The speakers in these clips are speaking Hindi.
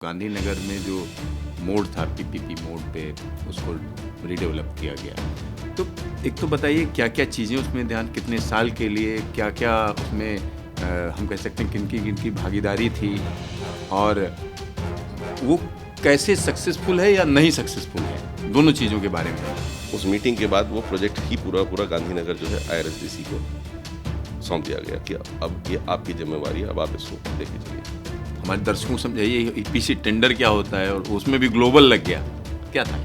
गांधीनगर में जो मोड़ था पीपीपी मोड़ पे, उसको रीडेवलप किया गया। तो एक तो बताइए क्या क्या चीज़ें उसमें ध्यान, कितने साल के लिए क्या क्या उसमें हम कह सकते हैं किनकी भागीदारी थी, और वो कैसे सक्सेसफुल है या नहीं सक्सेसफुल है, दोनों चीज़ों के बारे में। उस मीटिंग के बाद वो प्रोजेक्ट ही पूरा गांधीनगर जो है IRSDC को सौंप दिया गया कि अब ये आपकी जिम्मेवारी है, अब आप इसको लेके चलिए। हमारे दर्शकों को समझाइए EPC टेंडर क्या होता है, और उसमें भी ग्लोबल लग गया, क्या था?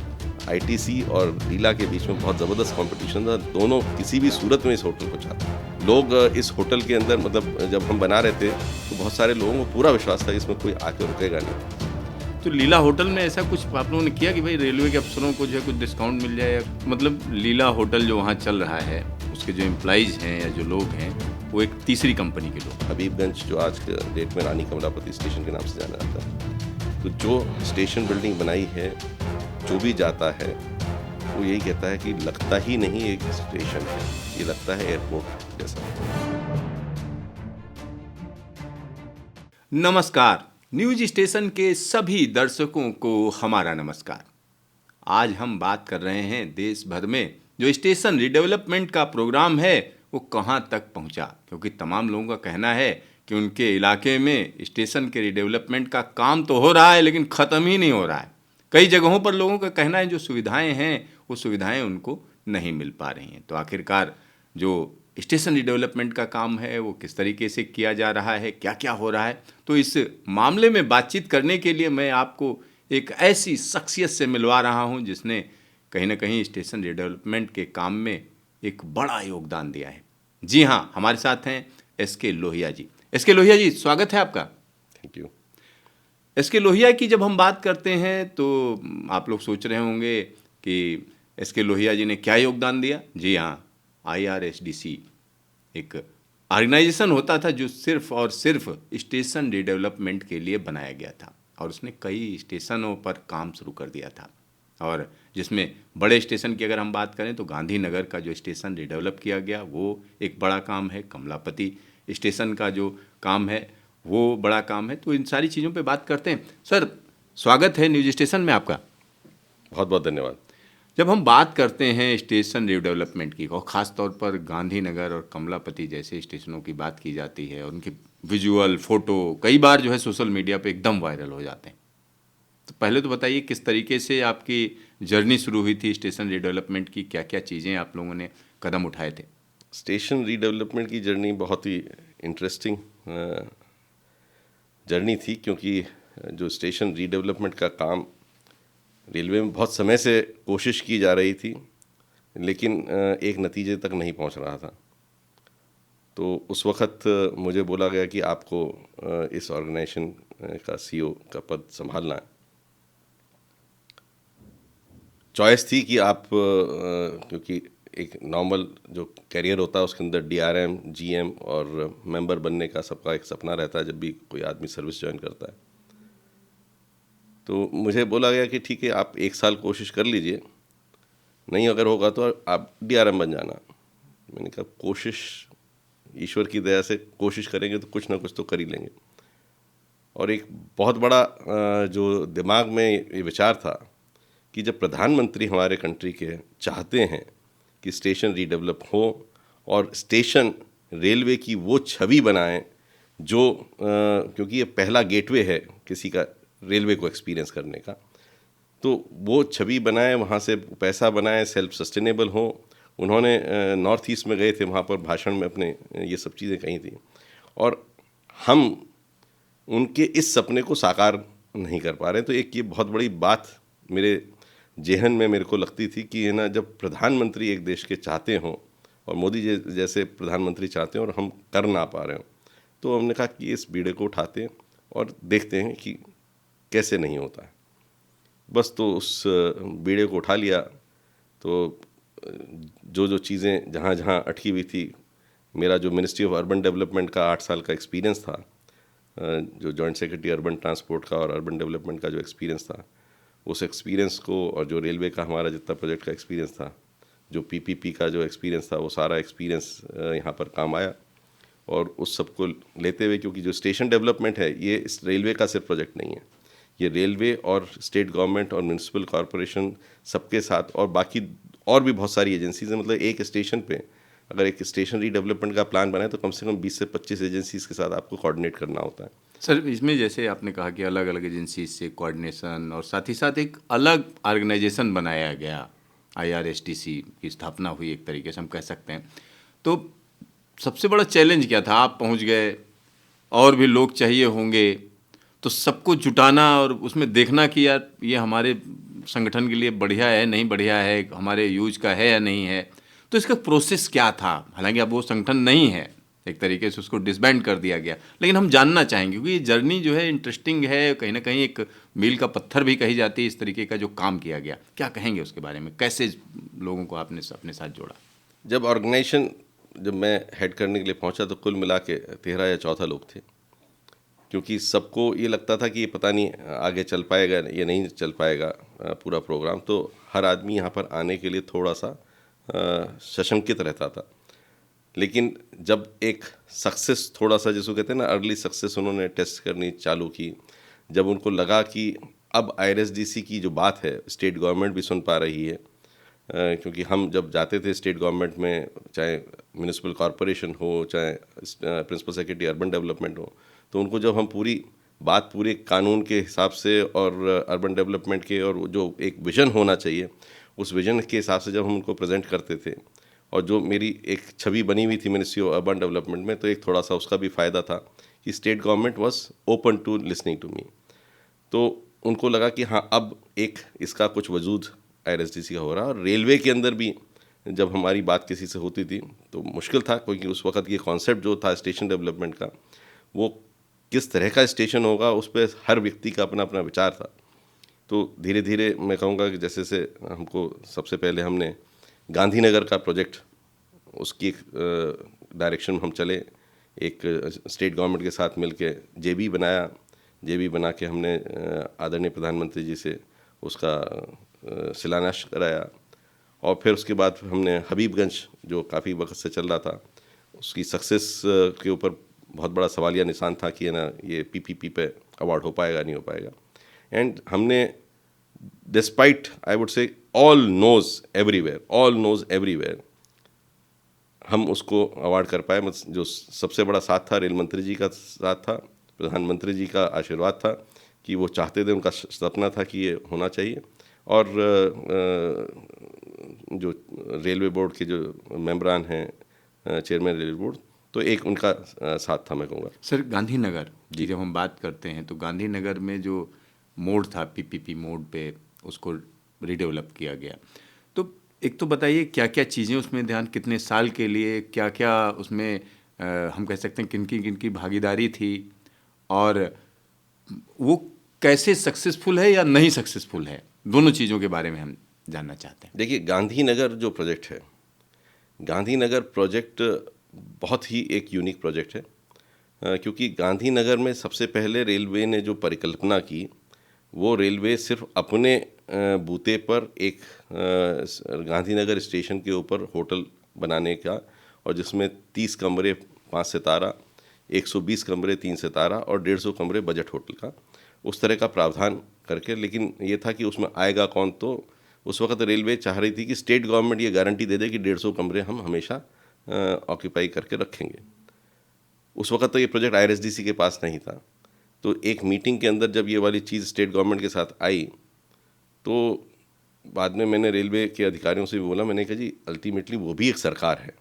ITC और लीला के बीच में बहुत ज़बरदस्त कंपटीशन था। दोनों किसी भी सूरत में इस होटल को चाहते। लोग इस होटल के अंदर, मतलब जब हम बना रहे थे तो बहुत सारे लोगों को पूरा विश्वास था कि इसमें कोई आके रुकेगा नहीं। तो लीला होटल में ऐसा कुछ आप लोगों ने किया कि भाई रेलवे के अफसरों को जो है कुछ डिस्काउंट मिल जाए? मतलब लीला होटल जो वहाँ चल रहा है, उसके जो एम्प्लॉइज़ हैं या जो लोग हैं, वो एक तीसरी कंपनी के लोग। हबीबगंज जो आज के डेट में रानी कमलापति स्टेशन के नाम से जाना जाता है, तो जो स्टेशन बिल्डिंग बनाई है, जो भी जाता है वो यही कहता है कि लगता ही नहीं एक स्टेशन है, ये लगता है एयरपोर्ट जैसा। नमस्कार, न्यूज स्टेशन के सभी दर्शकों को हमारा नमस्कार। आज हम बात कर रहे हैं देश भर में जो स्टेशन रिडेवलपमेंट का प्रोग्राम है वो कहां तक पहुंचा, क्योंकि तमाम लोगों का कहना है कि उनके इलाके में स्टेशन के रिडेवलपमेंट का काम तो हो रहा है लेकिन ख़त्म ही नहीं हो रहा है। कई जगहों पर लोगों का कहना है जो सुविधाएं हैं वो सुविधाएं उनको नहीं मिल पा रही हैं। तो आखिरकार जो स्टेशन रिडेवलपमेंट का काम है वो किस तरीके से किया जा रहा है, क्या क्या हो रहा है, तो इस मामले में बातचीत करने के लिए मैं आपको एक ऐसी शख्सियत से मिलवा रहा हूं जिसने कहीं ना कहीं स्टेशन रिडेवलपमेंट के काम में एक बड़ा योगदान दिया है। जी हाँ, हमारे साथ हैं SK लोहिया जी। SK लोहिया जी, स्वागत है आपका। Thank you. SK लोहिया की जब हम बात करते हैं तो आप लोग सोच रहे होंगे कि SK लोहिया जी ने क्या योगदान दिया। जी हाँ, IRSDC एक ऑर्गेनाइजेशन होता था जो सिर्फ और सिर्फ स्टेशन रिडेवलपमेंट के लिए बनाया गया था, और उसने कई स्टेशनों पर काम शुरू कर दिया था, और जिसमें बड़े स्टेशन की अगर हम बात करें तो गांधीनगर का जो स्टेशन रिडेवलप किया गया वो एक बड़ा काम है, कमलापति स्टेशन का जो काम है वो बड़ा काम है। तो इन सारी चीज़ों पे बात करते हैं। सर, स्वागत है न्यूज स्टेशन में आपका। बहुत बहुत धन्यवाद। जब हम बात करते हैं स्टेशन रिडेवलपमेंट की, और ख़ास तौर पर गांधीनगर और कमलापति जैसे स्टेशनों की बात की जाती है, और उनके विजुअल फ़ोटो कई बार जो है सोशल मीडिया पे एकदम वायरल हो जाते हैं, तो पहले तो बताइए किस तरीके से आपकी जर्नी शुरू हुई थी स्टेशन रिडेवलपमेंट की, क्या क्या चीज़ें आप लोगों ने कदम उठाए थे? स्टेशन रीडेवलपमेंट की जर्नी बहुत ही इंटरेस्टिंग जर्नी थी, क्योंकि जो स्टेशन रीडेवलपमेंट का काम रेलवे में बहुत समय से कोशिश की जा रही थी, लेकिन एक नतीजे तक नहीं पहुंच रहा था। तो उस वक्त मुझे बोला गया कि आपको इस ऑर्गेनाइजेशन का CEO का पद संभालना है। चॉइस थी कि आप क्योंकि एक नॉर्मल जो कैरियर होता है उसके अंदर DRM, GM और मेंबर बनने का सबका एक सपना रहता है जब भी कोई आदमी सर्विस ज्वाइन करता है। तो मुझे बोला गया कि ठीक है, आप 1 साल कोशिश कर लीजिए, नहीं अगर होगा तो आप DRM बन जाना। मैंने कहा कोशिश, ईश्वर की दया से कोशिश करेंगे तो कुछ ना कुछ तो कर ही लेंगे। और एक बहुत बड़ा जो दिमाग में ये विचार था कि जब प्रधानमंत्री हमारे कंट्री के चाहते हैं कि स्टेशन रीडेवलप हो और स्टेशन रेलवे की वो छवि बनाएं जो क्योंकि ये पहला गेटवे है किसी का रेलवे को एक्सपीरियंस करने का, तो वो छवि बनाएं, वहाँ से पैसा बनाएं, सेल्फ सस्टेनेबल हो। उन्होंने नॉर्थ ईस्ट में गए थे, वहाँ पर भाषण में अपने ये सब चीज़ें कही थी, और हम उनके इस सपने को साकार नहीं कर पा रहे। तो एक ये बहुत बड़ी बात मेरे जेहन में मेरे को लगती थी कि है ना, जब प्रधानमंत्री एक देश के चाहते हों और मोदी जैसे प्रधानमंत्री चाहते हैं और हम कर ना पा रहे हों, तो हमने कहा कि इस बीड़े को उठाते हैं और देखते हैं कि कैसे नहीं होता है। बस तो उस बीड़े को उठा लिया। तो जो चीज़ें जहाँ जहाँ अटकी हुई थी, मेरा जो मिनिस्ट्री ऑफ अर्बन डेवलपमेंट का 8 साल का एक्सपीरियंस था, जो जॉइंट सेक्रेटरी अर्बन ट्रांसपोर्ट का और अर्बन डेवलपमेंट का जो एक्सपीरियंस था, उस एक्सपीरियंस को, और जो रेलवे का हमारा जितना प्रोजेक्ट का एक्सपीरियंस था, जो PPP का जो एक्सपीरियंस था, वो सारा एक्सपीरियंस यहाँ पर काम आया। और उस सब को लेते हुए, क्योंकि जो स्टेशन डेवलपमेंट है ये इस रेलवे का सिर्फ प्रोजेक्ट नहीं है, ये रेलवे और स्टेट गवर्नमेंट और म्यूनिसिपल कॉरपोरेशन सबके साथ और बाकी और भी बहुत सारी एजेंसीज हैं। मतलब एक स्टेशन पे अगर एक स्टेशन रीडेवलपमेंट का प्लान बनाए तो कम से कम 20 से 25 एजेंसीज के साथ आपको कोऑर्डिनेट करना होता है। सर, इसमें जैसे आपने कहा कि अलग अलग एजेंसी से कोऑर्डिनेशन और साथ ही साथ एक अलग ऑर्गेनाइजेशन बनाया गया, IRSTC की स्थापना हुई, एक तरीके से हम कह सकते हैं। तो सबसे बड़ा चैलेंज क्या था? आप पहुंच गए और भी लोग चाहिए होंगे, तो सबको जुटाना और उसमें देखना कि यार ये हमारे संगठन के लिए बढ़िया है, नहीं बढ़िया है, हमारे यूज का है या नहीं है। तो इसका प्रोसेस क्या था? हालांकि अब वो संगठन नहीं है, एक तरीके से उसको डिसबैंड कर दिया गया, लेकिन हम जानना चाहेंगे क्योंकि ये जर्नी जो है इंटरेस्टिंग है, कहीं ना कहीं एक मील का पत्थर भी कही जाती है इस तरीके का जो काम किया गया। क्या कहेंगे उसके बारे में? कैसे लोगों को आपने अपने साथ जोड़ा? जब मैं हेड करने के लिए पहुंचा तो कुल मिला के 13 या 14 लोग थे, क्योंकि सबको ये लगता था कि ये पता नहीं आगे चल पाएगा या नहीं चल पाएगा पूरा प्रोग्राम। तो हर आदमी यहाँ पर आने के लिए थोड़ा सा सशंकित रहता था। लेकिन जब एक सक्सेस थोड़ा सा, जिसको कहते हैं ना अर्ली सक्सेस, उन्होंने टेस्ट करनी चालू की, जब उनको लगा कि अब IRSDC की जो बात है स्टेट गवर्नमेंट भी सुन पा रही है, क्योंकि हम जब जाते थे स्टेट गवर्नमेंट में, चाहे म्यूनिसिपल कॉरपोरेशन हो, चाहे प्रिंसिपल सेक्रेटरी अर्बन डेवलपमेंट हो, तो उनको जब हम पूरी बात पूरे कानून के हिसाब से और अर्बन डेवलपमेंट के और जो एक विज़न होना चाहिए उस विज़न के हिसाब से जब हम उनको प्रेजेंट करते थे, और जो मेरी एक छवि बनी हुई थी मिनिस्ट्री ऑफ अर्बन डेवलपमेंट में, तो एक थोड़ा सा उसका भी फ़ायदा था कि state government was open to listening to me. तो उनको लगा कि हाँ, अब एक इसका कुछ वजूद IRSDC का हो रहा है। और रेलवे के अंदर भी जब हमारी बात किसी से होती थी तो मुश्किल था, क्योंकि उस वक्त ये कॉन्सेप्ट जो था स्टेशन डेवलपमेंट का, वो किस तरह का स्टेशन होगा उस पर हर व्यक्ति का अपना अपना विचार था। तो धीरे धीरे मैं कहूँगा कि जैसे से हमको सबसे पहले हमने गांधीनगर का प्रोजेक्ट, उसकी एक डायरेक्शन में हम चले, एक स्टेट गवर्नमेंट के साथ मिलके JB बनाया। JB बना के हमने आदरणीय प्रधानमंत्री जी से उसका शिलान्यास कराया। और फिर उसके बाद हमने हबीबगंज, जो काफ़ी वक्त से चल रहा था, उसकी सक्सेस के ऊपर बहुत बड़ा सवालिया निशान था कि ना ये PPP पे अवार्ड हो पाएगा नहीं हो पाएगा। एंड हमने despite I would say all knows everywhere हम उसको अवार्ड कर पाए। जो सबसे बड़ा साथ था रेल मंत्री जी का साथ था, प्रधानमंत्री जी का आशीर्वाद था कि वो चाहते थे, उनका सपना था कि ये होना चाहिए। और जो रेलवे बोर्ड के जो मेंबरान हैं, चेयरमैन रेलवे बोर्ड, तो एक उनका साथ था, मैं कहूँगा। सर, गांधीनगर की जब हम बात करते हैं तो गांधीनगर में जो मोड था PPP मोड पे, उसको रीडेवलप किया गया। तो एक तो बताइए क्या क्या चीज़ें उसमें ध्यान, कितने साल के लिए, क्या क्या उसमें हम कह सकते हैं किन की भागीदारी थी, और वो कैसे सक्सेसफुल है या नहीं सक्सेसफुल है, दोनों चीज़ों के बारे में हम जानना चाहते हैं। देखिए, गांधीनगर जो प्रोजेक्ट है, गांधीनगर प्रोजेक्ट बहुत ही एक यूनिक प्रोजेक्ट है, क्योंकि गांधीनगर में सबसे पहले रेलवे ने जो परिकल्पना की, वो रेलवे सिर्फ अपने बूते पर एक गांधीनगर स्टेशन के ऊपर होटल बनाने का, और जिसमें 30 कमरे 5 सितारा, 120 कमरे 3 सितारा और 150 कमरे बजट होटल का, उस तरह का प्रावधान करके। लेकिन ये था कि उसमें आएगा कौन, तो उस वक्त रेलवे चाह रही थी कि स्टेट गवर्नमेंट ये गारंटी दे दे कि 150 कमरे हम हमेशा ऑक्यूपाई करके रखेंगे। उस वक्त तो ये प्रोजेक्ट IRSDC के पास नहीं था। तो एक मीटिंग के अंदर जब ये वाली चीज़ स्टेट गवर्नमेंट के साथ आई, तो बाद में मैंने रेलवे के अधिकारियों से भी बोला, मैंने कहा जी, अल्टीमेटली वो भी एक सरकार है,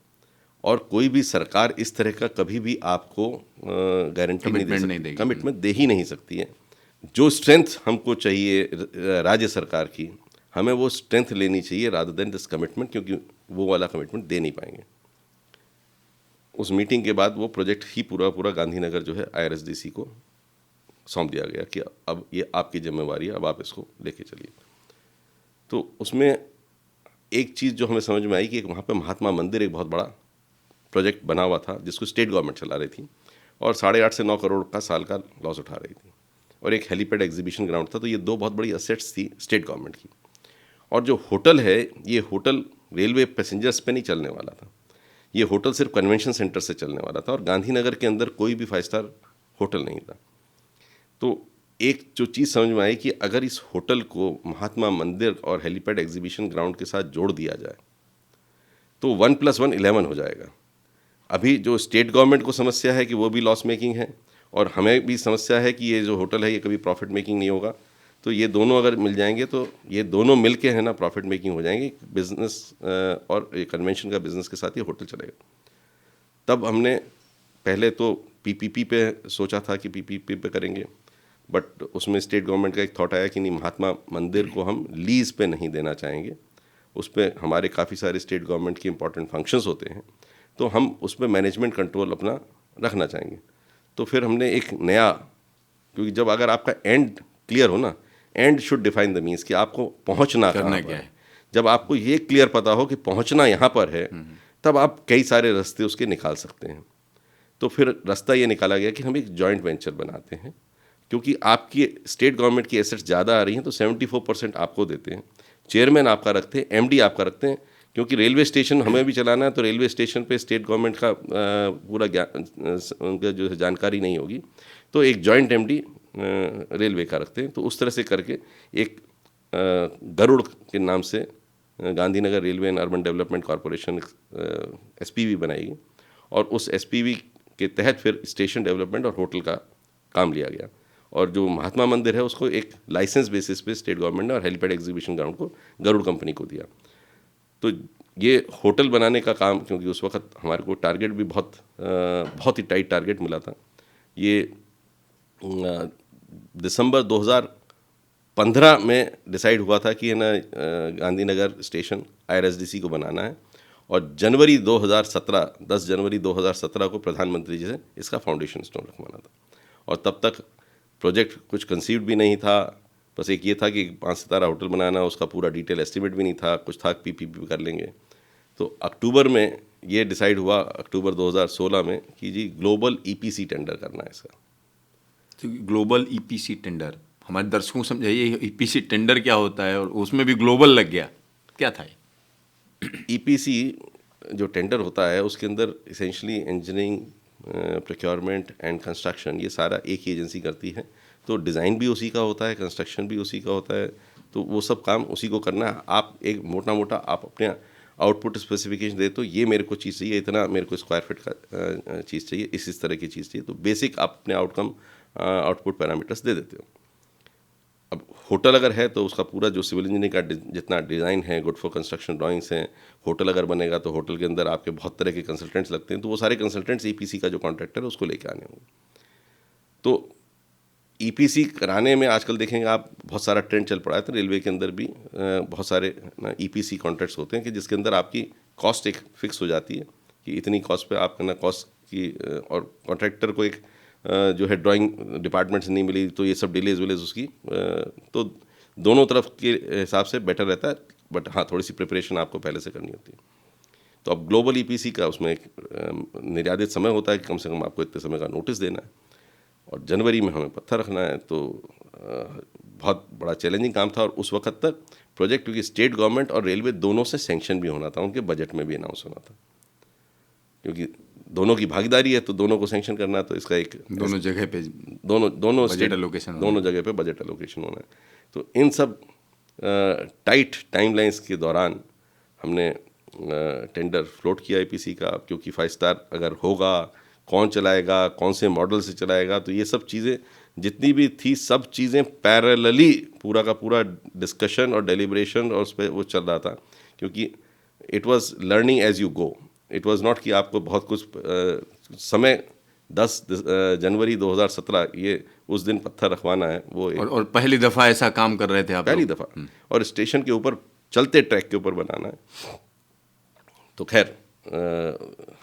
और कोई भी सरकार इस तरह का कभी भी आपको गारंटी नहीं दे सकती, कमिटमेंट दे ही नहीं सकती है। जो स्ट्रेंथ हमको चाहिए राज्य सरकार की, हमें वो स्ट्रेंथ लेनी चाहिए रादर देन दिस कमिटमेंट, क्योंकि वो वाला कमिटमेंट दे नहीं पाएंगे। उस मीटिंग के बाद वो प्रोजेक्ट ही पूरा गांधीनगर जो है IRSDC को सौंप दिया गया कि अब ये आपकी जिम्मेवारी है, अब आप इसको लेके चलिए। तो उसमें एक चीज़ जो हमें समझ में आई कि एक वहाँ पे महात्मा मंदिर एक बहुत बड़ा प्रोजेक्ट बना हुआ था, जिसको स्टेट गवर्नमेंट चला रही थी, और 8.5 से 9 करोड़ का साल का लॉस उठा रही थी, और एक हेलीपैड एग्जीबिशन ग्राउंड था। तो ये दो बहुत बड़ी असेट्स थी स्टेट गवर्नमेंट की। और जो होटल है, ये होटल रेलवे पैसेंजर्स पे नहीं चलने वाला था, ये होटल सिर्फ कन्वेंशन सेंटर से चलने वाला था, और गांधीनगर के अंदर कोई भी 5 स्टार होटल नहीं था। तो एक जो चीज़ समझ में आई कि अगर इस होटल को महात्मा मंदिर और हेलीपैड एग्जीबिशन ग्राउंड के साथ जोड़ दिया जाए तो 1+1 11 हो जाएगा। अभी जो स्टेट गवर्नमेंट को समस्या है कि वो भी लॉस मेकिंग है, और हमें भी समस्या है कि ये जो होटल है ये कभी प्रॉफिट मेकिंग नहीं होगा। तो ये दोनों अगर मिल जाएंगे तो ये दोनों मिल के है ना प्रॉफिट मेकिंग हो जाएंगे। बिजनेस और कन्वेंशन का बिजनेस के साथ ये होटल चलेगा। तब हमने पहले तो पीपीपी पे सोचा था कि पीपीपी पे करेंगे, बट उसमें स्टेट गवर्नमेंट का एक थॉट आया कि नहीं, महात्मा मंदिर को हम लीज पे नहीं देना चाहेंगे, उस पर हमारे काफ़ी सारे स्टेट गवर्नमेंट के इंपॉर्टेंट फंक्शंस होते हैं, तो हम उस पर मैनेजमेंट कंट्रोल अपना रखना चाहेंगे। तो फिर हमने एक नया, क्योंकि जब अगर आपका एंड क्लियर हो ना, and should define the means कि आपको पहुंचना करना कहाँ क्या पर है। जब आपको ये क्लियर पता हो कि पहुंचना यहाँ पर है, तब आप कई सारे रास्ते उसके निकाल सकते हैं। तो फिर रास्ता ये निकाला गया कि हम एक जॉइंट वेंचर बनाते हैं, क्योंकि आपकी स्टेट गवर्नमेंट की एसेट्स ज़्यादा आ रही हैं तो 74% आपको देते हैं, चेयरमैन आपका रखते हैं, एमडी आपका रखते हैं, क्योंकि रेलवे स्टेशन हमें भी चलाना है, तो रेलवे स्टेशन पे स्टेट गवर्नमेंट का पूरा उनका जो है जानकारी नहीं होगी, तो एक जॉइंट एमडी रेलवे का रखते हैं। तो उस तरह से करके एक गरुड़ के नाम से Gandhinagar railway and urban development corporation SPV बनाएगी, और उस एसपीवी के तहत फिर स्टेशन डेवलपमेंट और होटल का काम लिया गया। और जो महात्मा मंदिर है उसको एक लाइसेंस बेसिस पे स्टेट गवर्नमेंट ने और हेलीपैड एग्जीबिशन ग्राउंड को गरुड़ कंपनी को दिया। तो ये होटल बनाने का काम, क्योंकि उस वक्त हमारे को टारगेट भी बहुत ही टाइट टारगेट मिला था। ये दिसंबर 2015 में डिसाइड हुआ था कि है ना गांधीनगर स्टेशन आईआरएसडीसी को बनाना है, और जनवरी 2017 10 जनवरी 2017 को प्रधानमंत्री जी से इसका फाउंडेशन स्टोन रखवाना था। और तब तक प्रोजेक्ट कुछ कंसीव्ड भी नहीं था, बस एक ये था कि 5 सितारा होटल बनाना, उसका पूरा डिटेल एस्टिमेट भी नहीं था, कुछ था पीपीपी कर लेंगे। तो अक्टूबर में ये डिसाइड हुआ, अक्टूबर 2016 में, कि जी ग्लोबल ईपीसी टेंडर करना है इसका। तो ग्लोबल ईपीसी टेंडर, हमारे दर्शकों को समझाइए ईपीसी टेंडर क्या होता है, और उसमें भी ग्लोबल लग गया, क्या था ये? ईपीसी जो टेंडर होता है उसके अंदर essentially engineering, procurement and construction, ये सारा एक ही एजेंसी करती है। तो डिज़ाइन भी उसी का होता है, कंस्ट्रक्शन भी उसी का होता है, तो वो सब काम उसी को करना है। आप एक मोटा मोटा आप अपने आउटपुट स्पेसिफिकेशन दे, तो ये मेरे को चीज़ चाहिए, इतना मेरे को स्क्वायर फीट का चीज़ चाहिए, इस तरह की चीज़ चाहिए, तो बेसिक आप अपने आउटपुट पैरामीटर्स दे देते हो। अब होटल अगर है तो उसका पूरा जो सिविल इंजीनियरिंग का जितना डिज़ाइन है, गुड फॉर कंस्ट्रक्शन ड्राइंग्स हैं, होटल अगर बनेगा तो होटल के अंदर आपके बहुत तरह के कंसल्टेंट्स लगते हैं, तो वो सारे कंसल्टेंट्स ईपीसी का जो कॉन्ट्रैक्टर है उसको लेके आने होंगे। तो ईपीसी कराने में आजकल देखेंगे आप बहुत सारा ट्रेंड चल पड़ा है, तो रेलवे के अंदर भी बहुत सारे ना ईपीसी कॉन्ट्रैक्ट्स होते हैं कि जिसके अंदर आपकी कॉस्ट एक फिक्स हो जाती है कि इतनी कॉस्ट पे आप ना कॉस्ट की, और कॉन्ट्रैक्टर को एक जो है ड्राइंग डिपार्टमेंट से नहीं मिली तो ये सब डिलेज विलेज उसकी, तो दोनों तरफ के हिसाब से बेटर रहता है, बट हाँ थोड़ी सी प्रिपरेशन आपको पहले से करनी होती है। तो अब ग्लोबल ईपीसी का उसमें एक निर्धारित समय होता है कि कम से कम आपको इतने समय का नोटिस देना है, और जनवरी में हमें पत्थर रखना है। तो बहुत बड़ा चैलेंजिंग काम था, और उस वक्त तक प्रोजेक्ट, क्योंकि स्टेट गवर्नमेंट और रेलवे दोनों से सेंक्शन भी होना था, उनके बजट में भी अनाउंस होना था, क्योंकि दोनों की भागीदारी है तो दोनों को सेंक्शन करना है, तो इसका एक दोनों जगह पे दोनों बजट स्टेट एलोकेशन दोनों जगह पे बजट एलोकेशन होना है। तो इन सब टाइट टाइमलाइंस के दौरान हमने टेंडर फ्लोट किया ईपीसी का, क्योंकि 5 स्टार अगर होगा, कौन चलाएगा, कौन से मॉडल से चलाएगा, तो ये सब चीज़ें जितनी भी थी, सब चीज़ें पैरेलली पूरा का पूरा डिस्कशन और डेलिब्रेशन और उस पर वो चल रहा था, क्योंकि it was learning as you go. It was not कि आपको बहुत कुछ समय 10 जनवरी 2017 ये उस दिन पत्थर रखवाना है, वो और पहली दफ़ा ऐसा काम कर रहे थे आप पहली लोग? दफ़ा, और स्टेशन के ऊपर चलते ट्रैक के ऊपर बनाना है। तो खैर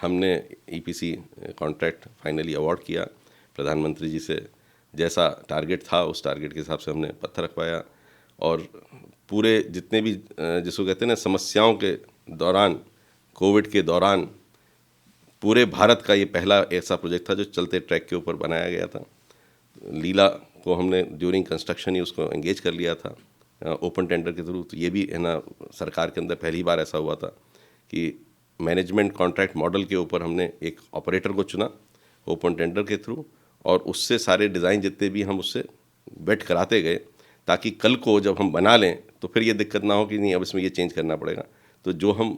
हमने ईपीसी कॉन्ट्रैक्ट फाइनली अवार्ड किया प्रधानमंत्री जी से, जैसा टारगेट था उस टारगेट के हिसाब से हमने पत्थर रखवाया, और पूरे जितने भी जिसको कहते हैं ना समस्याओं के दौरान, कोविड के दौरान, पूरे भारत का ये पहला ऐसा प्रोजेक्ट था जो चलते ट्रैक के ऊपर बनाया गया था। लीला को हमने ड्यूरिंग कंस्ट्रक्शन ही उसको एंगेज कर लिया था ओपन टेंडर के थ्रू। तो ये भी है ना सरकार के अंदर पहली बार ऐसा हुआ था कि मैनेजमेंट कॉन्ट्रैक्ट मॉडल के ऊपर हमने एक ऑपरेटर को चुना ओपन टेंडर के थ्रू, और उससे सारे डिज़ाइन जितने भी हम उससे वेट कराते गए, ताकि कल को जब हम बना लें तो फिर ये दिक्कत ना हो कि नहीं अब इसमें ये चेंज करना पड़ेगा। तो जो हम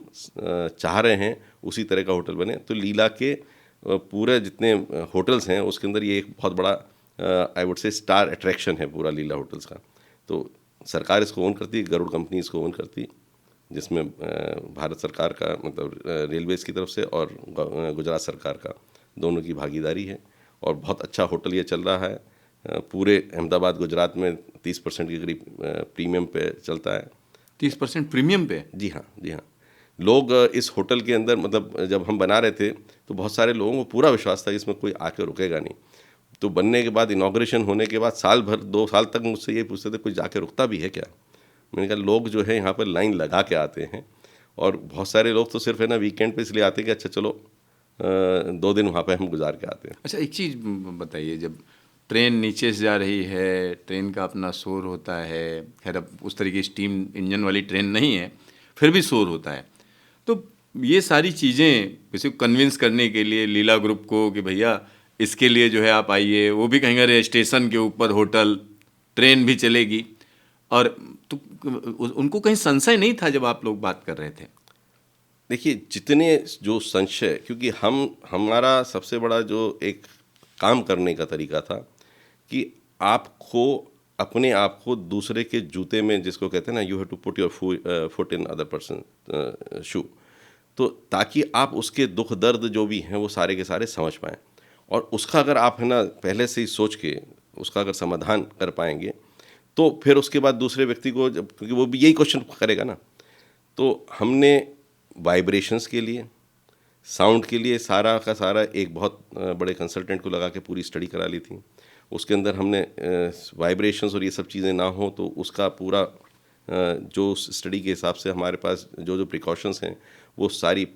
चाह रहे हैं उसी तरह का होटल बने। तो लीला के पूरे जितने होटल्स हैं उसके अंदर ये एक बहुत बड़ा आई वुड से स्टार अट्रैक्शन है पूरा लीला होटल्स का। तो सरकार इसको ओन करती है, गरुड़ कंपनी इसको ओन करती है, जिसमें भारत सरकार का मतलब रेलवेज़ की तरफ से और गुजरात सरकार का दोनों की भागीदारी है। और बहुत अच्छा होटल ये चल रहा है। पूरे अहमदाबाद गुजरात में 30% के करीब प्रीमियम पे चलता है। 30% प्रीमियम पे? जी हाँ, जी हाँ। लोग इस होटल के अंदर मतलब जब हम बना रहे थे तो बहुत सारे लोगों को पूरा विश्वास था कि इसमें कोई आके रुकेगा नहीं। तो बनने के बाद इनॉग्रेशन होने के बाद साल भर 2 साल तक मुझसे ये पूछते थे कोई जाके रुकता भी है क्या। मैंने कहा लोग जो है यहाँ पर लाइन लगा के आते हैं, और बहुत सारे लोग तो सिर्फ है ना वीकेंड पे इसलिए आते हैं कि अच्छा चलो 2 दिन वहाँ पे हम गुजार के आते हैं। अच्छा, एक चीज़ बताइए, जब ट्रेन नीचे से जा रही है, ट्रेन का अपना शोर होता है, खैर अब उस तरीके की स्टीम इंजन वाली ट्रेन नहीं है, फिर भी शोर होता है, तो ये सारी चीज़ें किसी को कन्विंस करने के लिए लीला ग्रुप को कि भैया इसके लिए जो है आप आइए, वो भी कहेंगे अरे स्टेशन के ऊपर होटल, ट्रेन भी चलेगी, और तो उनको कहीं संशय नहीं था जब आप लोग बात कर रहे थे? देखिए जितने जो संशय, क्योंकि हमारा सबसे बड़ा जो एक काम करने का तरीका था कि आपको अपने आप को दूसरे के जूते में, जिसको कहते हैं ना you have to put your foot in other person shoe, तो ताकि आप उसके दुख दर्द जो भी हैं वो सारे के सारे समझ पाएँ, और उसका अगर आप है ना पहले से ही सोच के उसका अगर समाधान कर पाएंगे तो फिर उसके बाद दूसरे व्यक्ति को जब, क्योंकि वो भी यही क्वेश्चन करेगा ना, तो हमने वाइब्रेशंस के लिए, साउंड के लिए सारा का सारा एक बहुत बड़े कंसल्टेंट को लगा के पूरी स्टडी करा ली थी। उसके अंदर हमने वाइब्रेशंस और ये सब चीज़ें ना हो तो उसका पूरा जो स्टडी के हिसाब से हमारे पास जो जो प्रिकॉशंस हैं वो सारी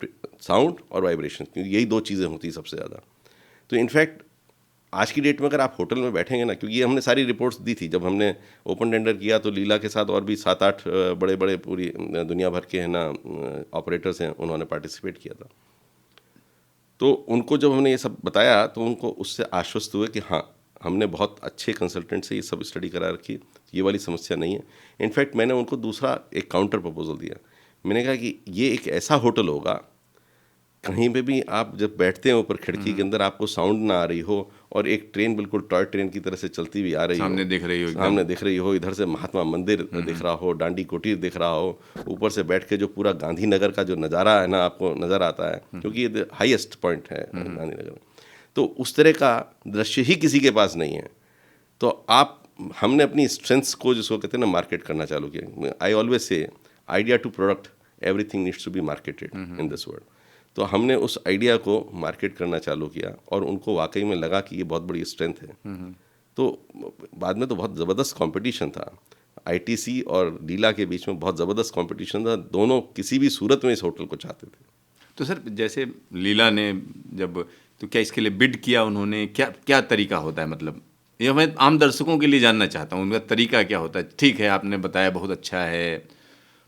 साउंड और वाइब्रेशन, क्योंकि यही 2 चीज़ें होती हैं सबसे ज़्यादा। तो इनफैक्ट आज की डेट में अगर आप होटल में बैठेंगे ना, क्योंकि ये हमने सारी रिपोर्ट्स दी थी जब हमने ओपन टेंडर किया, तो लीला के साथ और भी 7-8 बड़े बड़े पूरी दुनिया भर के है ना ऑपरेटर्स हैं, उन्होंने पार्टिसिपेट किया था। तो उनको जब हमने ये सब बताया तो उनको उससे आश्वस्त हुए कि हाँ हमने बहुत अच्छे कंसल्टेंट से ये सब स्टडी करा रखी, ये वाली समस्या नहीं है। इनफैक्ट मैंने उनको दूसरा एक काउंटर प्रपोजल दिया। मैंने कहा कि ये एक ऐसा होटल होगा कहीं पे भी आप जब बैठते हैं ऊपर खिड़की के अंदर आपको साउंड ना आ रही हो, और एक ट्रेन बिल्कुल टॉय ट्रेन की तरह से चलती हुई आ रही सामने हो, दिख रही हो, सामने दिख रही हो, इधर से महात्मा मंदिर दिख रहा हो, डांडी कुटीर दिख रहा हो, ऊपर से बैठ के जो पूरा गांधीनगर का जो नज़ारा है ना आपको नज़र आता है, क्योंकि ये हाईएस्ट पॉइंट है गांधीनगर में, तो उस तरह का दृश्य ही किसी के पास नहीं है। तो हमने अपनी स्ट्रेंथ्स को, जिसको कहते हैं ना, मार्केट करना चालू किया। I always say idea to product everything needs to be marketed in this world. तो हमने उस आइडिया को मार्केट करना चालू किया और उनको वाकई में लगा कि ये बहुत बड़ी स्ट्रेंथ है। तो बाद में तो बहुत ज़बरदस्त कंपटीशन था, आईटीसी और लीला के बीच में बहुत ज़बरदस्त कंपटीशन था। दोनों किसी भी सूरत में इस होटल को चाहते थे। तो सर जैसे लीला ने जब, तो क्या इसके लिए बिड किया उन्होंने, क्या क्या तरीका होता है? मतलब ये मैं आम दर्शकों के लिए जानना चाहता हूँ, उनका तरीका क्या होता है? ठीक है, आपने बताया बहुत अच्छा है,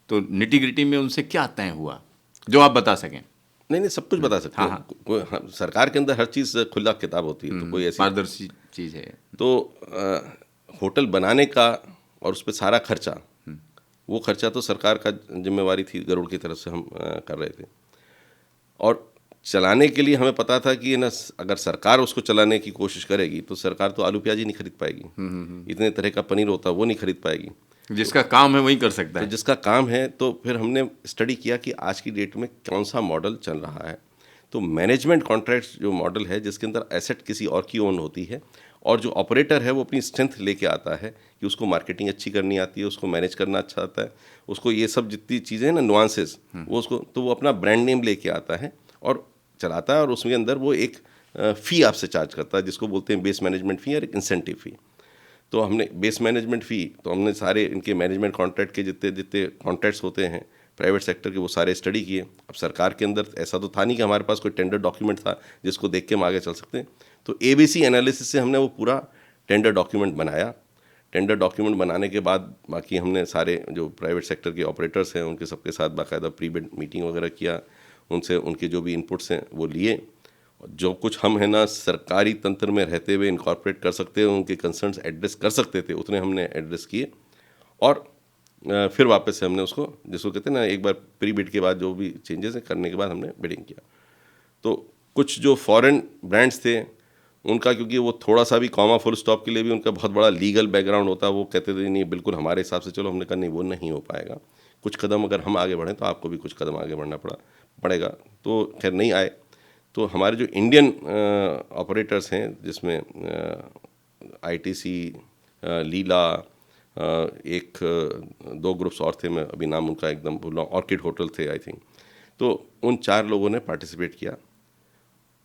तो निटी ग्रिटी में उनसे क्या तय हुआ जो आप बता सकें? नहीं, सब कुछ बता सकते हैं। हाँ, सरकार के अंदर हर चीज़ खुला किताब होती है, तो कोई ऐसी पारदर्शी चीज़ है। तो होटल बनाने का और उस पर सारा खर्चा, वो खर्चा तो सरकार का जिम्मेवारी थी, गरुड़ की तरफ से हम कर रहे थे। और चलाने के लिए हमें पता था कि ना अगर सरकार उसको चलाने की कोशिश करेगी तो सरकार तो आलू प्याज ही नहीं खरीद पाएगी, इतने तरह का पनीर होता है वो नहीं खरीद पाएगी। जिसका काम है वही कर सकता है। तो जिसका काम है, तो फिर हमने स्टडी किया कि आज की डेट में कौन सा मॉडल चल रहा है। तो मैनेजमेंट कॉन्ट्रैक्ट जो मॉडल है, जिसके अंदर एसेट किसी और की ओन होती है, और जो ऑपरेटर है वो अपनी स्ट्रेंथ लेके आता है कि उसको मार्केटिंग अच्छी करनी आती है, उसको मैनेज करना अच्छा आता है, उसको ये सब जितनी चीज़ें हैं ना नुआंसेस, वो उसको, तो वो अपना ब्रांड नेम लेके आता है और चलाता है, और उसके अंदर वो एक फ़ी आपसे चार्ज करता है, जिसको बोलते हैं बेस मैनेजमेंट फ़ी और एक इंसेंटिव फ़ी। तो हमने बेस मैनेजमेंट फ़ी, तो हमने सारे इनके मैनेजमेंट कॉन्ट्रैक्ट के जितने जितने कॉन्ट्रैक्ट्स होते हैं प्राइवेट सेक्टर के, वो सारे स्टडी किए। अब सरकार के अंदर ऐसा तो था नहीं कि हमारे पास कोई टेंडर डॉक्यूमेंट था जिसको देख के हम आगे चल सकते हैं। तो ABC एनालिसिस से हमने वो पूरा टेंडर डॉक्यूमेंट बनाया। टेंडर डॉक्यूमेंट बनाने के बाद बाकी हमने सारे जो प्राइवेट सेक्टर के ऑपरेटर्स हैं उनके सबके साथ बाकायदा प्री बिड मीटिंग वगैरह किया, उनसे उनके जो भी इनपुट्स हैं वो लिए, जो कुछ हम है ना सरकारी तंत्र में रहते हुए इनकॉर्पोरेट कर सकते हैं, उनके कंसर्न्स एड्रेस कर सकते थे, उतने हमने एड्रेस किए। और फिर वापस से हमने उसको, जिसको कहते हैं ना, एक बार प्री बिड के बाद जो भी चेंजेस हैं करने के बाद हमने बिडिंग किया। तो कुछ जो फॉरेन ब्रांड्स थे उनका, क्योंकि वो थोड़ा सा भी कॉमा फुल स्टॉप के लिए भी उनका बहुत बड़ा लीगल बैकग्राउंड होता है, वो कहते थे नहीं बिल्कुल हमारे हिसाब से चलो। हमने कहा नहीं, वो नहीं हो पाएगा। कुछ कदम अगर हम आगे बढ़ें तो आपको भी कुछ कदम आगे बढ़ना पड़ेगा। तो खैर नहीं आए। तो हमारे जो इंडियन ऑपरेटर्स हैं, जिसमें आईटीसी, लीला, एक दो ग्रुप्स और थे, मैं अभी नाम उनका एकदम भूल रहा हूँ, ऑर्किड होटल थे आई थिंक। तो उन 4 लोगों ने पार्टिसिपेट किया।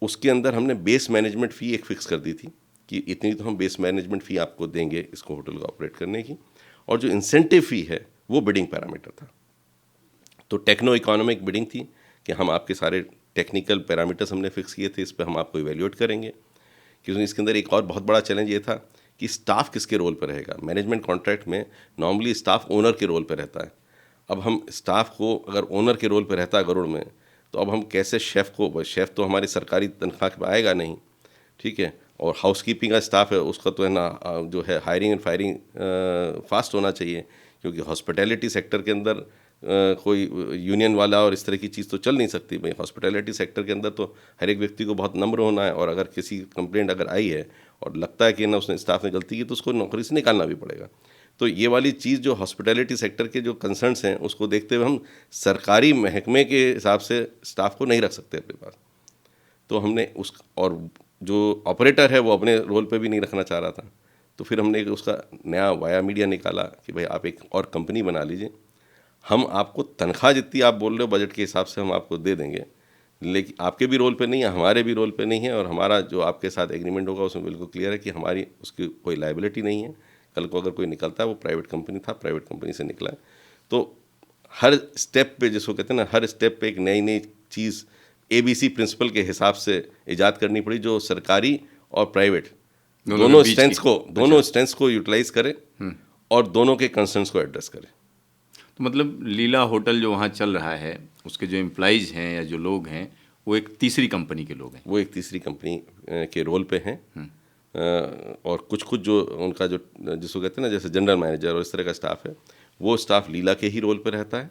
उसके अंदर हमने बेस मैनेजमेंट फ़ी एक फ़िक्स कर दी थी कि इतनी तो हम बेस मैनेजमेंट फ़ी आपको देंगे इसको होटल को ऑपरेट करने की, और जो इंसेंटिव फ़ी है वो बिडिंग पैरामीटर था। तो टेक्नो इकोनॉमिक बिडिंग थी कि हम आपके सारे टेक्निकल पैरामीटर्स हमने फिक्स किए थे, इस पर हम आपको इवेल्यूएट करेंगे। क्योंकि इसके अंदर एक और बहुत बड़ा चैलेंज ये था कि स्टाफ किसके रोल पर रहेगा। मैनेजमेंट कॉन्ट्रैक्ट में नॉर्मली स्टाफ ओनर के रोल पर रहता है। अब हम स्टाफ को अगर ओनर के रोल पर रहता है गरुड़ में, तो अब हम कैसे शेफ़ को, शेफ़ तो हमारी सरकारी तनख्वाह पर आएगा नहीं, ठीक है, और हाउसकीपिंग का स्टाफ है उसका तो है ना जो है हायरिंग एंड फायरिंग फास्ट होना चाहिए, क्योंकि हॉस्पिटैलिटी सेक्टर के अंदर कोई यूनियन वाला और इस तरह की चीज़ तो चल नहीं सकती भाई। हॉस्पिटैलिटी सेक्टर के अंदर तो हर एक व्यक्ति को बहुत नम्र होना है, और अगर किसी कंप्लेंट अगर आई है और लगता है कि ना उसने स्टाफ ने गलती की, तो उसको नौकरी से निकालना भी पड़ेगा। तो ये वाली चीज़ जो हॉस्पिटैलिटी सेक्टर के जो कंसर्न्स हैं उसको देखते हुए हम सरकारी महकमे के हिसाब से स्टाफ को नहीं रख सकते अपने पास। तो हमने उस, और जो ऑपरेटर है वो अपने रोल पे भी नहीं रखना चाह रहा था। तो फिर हमने उसका नया वाया मीडिया निकाला कि भाई आप एक और कंपनी बना लीजिए, हम आपको तनख्वाह जितनी आप बोल रहे हो बजट के हिसाब से हम आपको दे देंगे, लेकिन आपके भी रोल पे नहीं है, हमारे भी रोल पे नहीं है, और हमारा जो आपके साथ एग्रीमेंट होगा उसमें बिल्कुल क्लियर है कि हमारी उसकी कोई लायबिलिटी नहीं है। कल को अगर कोई निकलता है, वो प्राइवेट कंपनी था, प्राइवेट कंपनी से निकला है। तो हर स्टेप पे, जिसको कहते हैं ना, हर स्टेप पे एक नई नई चीज़ ABC प्रिंसिपल के हिसाब से इजाद करनी पड़ी, जो सरकारी और प्राइवेट दोनों स्ट्रेंथ्स को यूटिलाइज करे और दोनों के कंसर्न्स को एड्रेस करे। तो मतलब लीला होटल जो वहाँ चल रहा है, उसके जो एम्प्लॉइज हैं या जो लोग हैं, वो एक तीसरी कंपनी के लोग हैं। वो एक तीसरी कंपनी के रोल पे हैं। और कुछ जो उनका जो, जिसको कहते हैं ना, जैसे जनरल मैनेजर और इस तरह का स्टाफ है, वो स्टाफ लीला के ही रोल पे रहता है,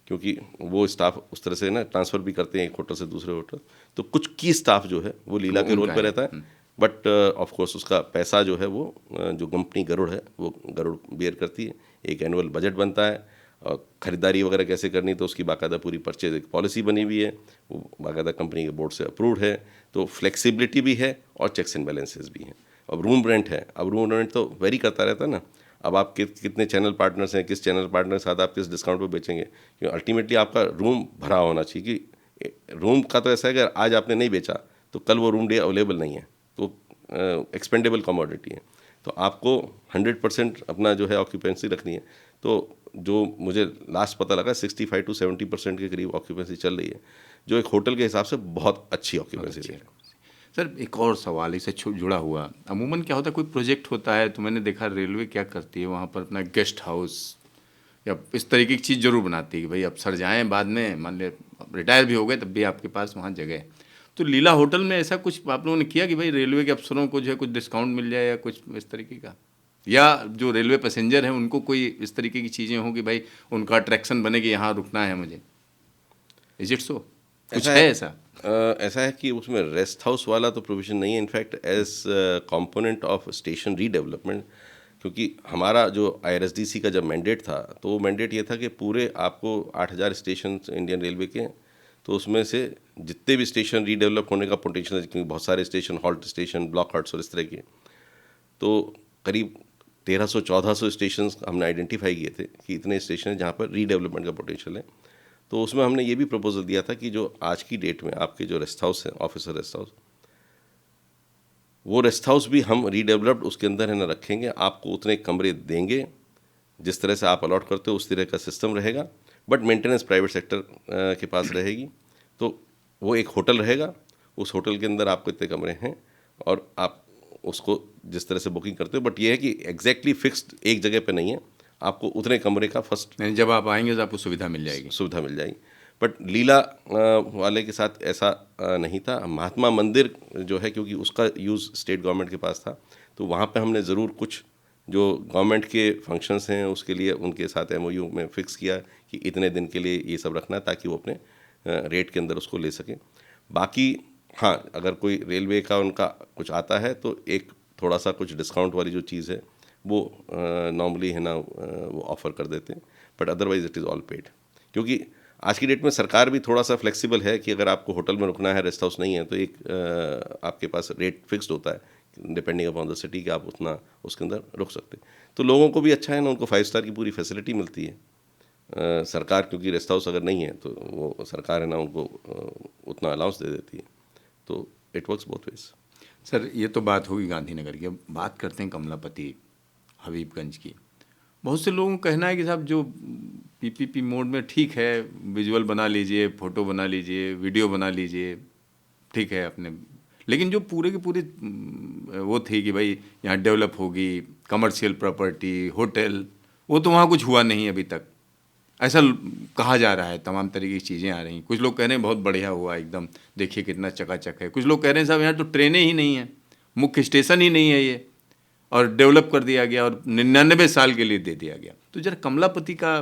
क्योंकि वो स्टाफ उस तरह से ना ट्रांसफ़र भी करते हैं एक होटल से दूसरे होटल। तो कुछ की स्टाफ जो है वो लीला के रोल पे रहता है, बट ऑफ कोर्स उसका पैसा जो है वो जो कंपनी गरुड़ है वो गरुड़ बेयर करती है। एक एनुअल बजट बनता है, और ख़रीदारी वगैरह कैसे करनी, तो उसकी बाकायदा पूरी परचेज एक पॉलिसी बनी हुई है, वो बाकायदा कंपनी के बोर्ड से अप्रूव्ड है। तो फ्लेक्सिबिलिटी भी है और चेक्स एंड बैलेंसेस भी हैं। अब रूम रेंट है, अब रूम रेंट तो वेरी करता रहता है ना। अब आप कितने चैनल पार्टनर्स हैं, किस चैनल पार्टनर के साथ आप किस डिस्काउंट पे बेचेंगे, क्योंकि अल्टीमेटली आपका रूम भरा होना चाहिए। कि रूम का तो ऐसा है कि अगर आज आपने नहीं बेचा तो कल वो रूम डे अवेलेबल नहीं है, तो एक्सपेंडेबल कमोडिटी है। तो आपको 100% अपना जो है ऑक्यूपेंसी रखनी है। तो जो मुझे लास्ट पता लगा 65 to 70% के करीब ऑक्यूपेंसी चल रही है, जो एक होटल के हिसाब से बहुत अच्छी ऑक्यूपेंसी है। सर एक और सवाल इससे जुड़ा हुआ, अमूमन क्या होता है, कोई प्रोजेक्ट होता है तो मैंने देखा रेलवे क्या करती है वहाँ पर अपना गेस्ट हाउस या इस तरीके की चीज़ जरूर बनाती है कि भाई अफसर जाएं बाद में, मान लिया रिटायर भी हो गए तब भी आपके पास वहाँ जगह है। तो लीला होटल में ऐसा कुछ आप लोगों ने किया कि भाई रेलवे के अफसरों को जो है कुछ डिस्काउंट मिल जाए या कुछ इस तरीके का, या जो रेलवे पैसेंजर हैं उनको कोई इस तरीके की चीज़ें हों कि भाई उनका अट्रैक्शन बने कि यहाँ रुकना है मुझे? Is it so? कुछ है ऐसा? ऐसा है कि उसमें रेस्ट हाउस वाला तो प्रोविज़न नहीं है। In fact as component of station redevelopment, क्योंकि हमारा जो IRSDC का जब मैंडेट था, तो वो मैंडेट ये था कि पूरे आपको 8000 स्टेशन इंडियन रेलवे के, तो उसमें से जितने भी स्टेशन रीडेवलप होने का पोटेंशियल है, क्योंकि बहुत सारे station halt station, block halts और इस तरह के, तो करीब 1300-1400 स्टेशन हमने आइडेंटिफाई किए थे कि इतने स्टेशन हैं जहाँ पर रीडेवलपमेंट का पोटेंशियल है। तो उसमें हमने ये भी प्रपोजल दिया था कि जो आज की डेट में आपके जो रेस्ट हाउस हैं, ऑफिसर रेस्ट हाउस, वो रेस्ट हाउस भी हम रीडेवलप्ड उसके अंदर है ना रखेंगे। आपको उतने कमरे देंगे जिस तरह से आप अलॉट करते हो, उस तरह का सिस्टम रहेगा, बट मेंटेनेंस प्राइवेट सेक्टर के पास रहेगी। तो वो एक होटल रहेगा, उस होटल के अंदर आपको इतने कमरे हैं और आप उसको जिस तरह से बुकिंग करते हो, बट ये है कि एग्जैक्टली फिक्स्ड एक जगह पे नहीं है, आपको उतने कमरे का फर्स्ट जब आप आएंगे तो आपको सुविधा मिल जाएगी। सुविधा मिल जाएगी। बट लीला वाले के साथ ऐसा नहीं था। महात्मा मंदिर जो है, क्योंकि उसका यूज़ स्टेट गवर्नमेंट के पास था, तो वहाँ पे हमने ज़रूर कुछ जो गवर्नमेंट के फंक्शंस हैं उसके लिए उनके साथ MOU में फ़िक्स किया कि इतने दिन के लिए ये सब रखना है, ताकि वो अपने रेट के अंदर उसको ले सकें। बाकी हाँ, अगर कोई रेलवे का उनका कुछ आता है तो एक थोड़ा सा कुछ डिस्काउंट वाली जो चीज़ है वो नॉर्मली है ना वो ऑफ़र कर देते हैं, but otherwise it is all paid. क्योंकि आज की डेट में सरकार भी थोड़ा सा फ्लेक्सिबल है कि अगर आपको होटल में रुकना है, रेस्ट हाउस नहीं है, तो एक आपके पास रेट फिक्स्ड होता है डिपेंडिंग अपॉन द सिटी कि आप उतना उसके अंदर रुक सकते हैं। तो लोगों को भी अच्छा है ना, उनको 5 स्टार की पूरी फैसिलिटी मिलती है। सरकार क्योंकि रेस्ट हाउस अगर नहीं है तो वो सरकार है ना उनको उतना अलाउंस दे देती है, तो it works both ways. Sir, ये तो बात होगी गांधीनगर की। अब बात करते हैं कमलापति हबीबगंज की। बहुत से लोगों का कहना है कि साहब जो PPP मोड में ठीक है, विजुअल बना लीजिए, फ़ोटो बना लीजिए, वीडियो बना लीजिए, ठीक है अपने, लेकिन जो पूरे के पूरे वो थी कि भाई यहाँ डेवलप होगी कमर्शियल प्रॉपर्टी, होटल, वो तो वहाँ कुछ हुआ नहीं अभी तक। ऐसा कहा जा रहा है, तमाम तरीके की चीज़ें आ रही हैं। कुछ लोग कह रहे हैं बहुत बढ़िया हुआ एकदम, देखिए कितना चकाचक है। कुछ लोग कह रहे हैं साहब यहाँ तो ट्रेनें ही नहीं हैं, मुख्य स्टेशन ही नहीं है ये, और डेवलप कर दिया गया और 99 साल के लिए दे दिया गया। तो जरा कमलापति का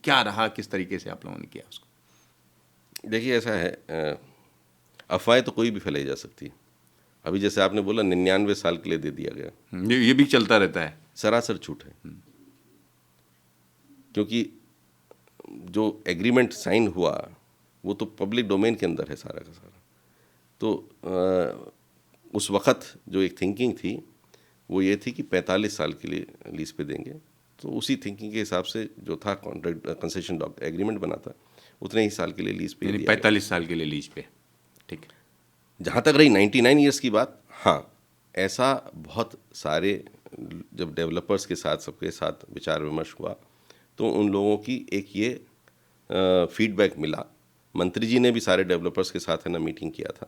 क्या रहा, किस तरीके से आप लोगों ने किया उसको? देखिए ऐसा है, अफवाहें तो कोई भी फैलाई जा सकती है। अभी जैसे आपने बोला 99 साल के लिए दे दिया गया, ये भी चलता रहता है। सरासर झूठ है। क्योंकि जो एग्रीमेंट साइन हुआ वो तो पब्लिक डोमेन के अंदर है सारा का सारा। तो उस वक़्त जो एक थिंकिंग थी वो ये थी कि 45 साल के लिए लीज पे देंगे। तो उसी थिंकिंग के हिसाब से जो था कॉन्ट्रैक्ट कंसेशन एग्रीमेंट बना था, उतने ही साल के लिए लीज पे यानी दिया 45 साल के लिए लीज पे, ठीक है। जहाँ तक रही 99 ईयर्स की बात, हाँ ऐसा बहुत सारे जब डेवलपर्स के साथ सबके साथ विचार विमर्श हुआ तो उन लोगों की एक ये फीडबैक मिला। मंत्री जी ने भी सारे डेवलपर्स के साथ है ना मीटिंग किया था।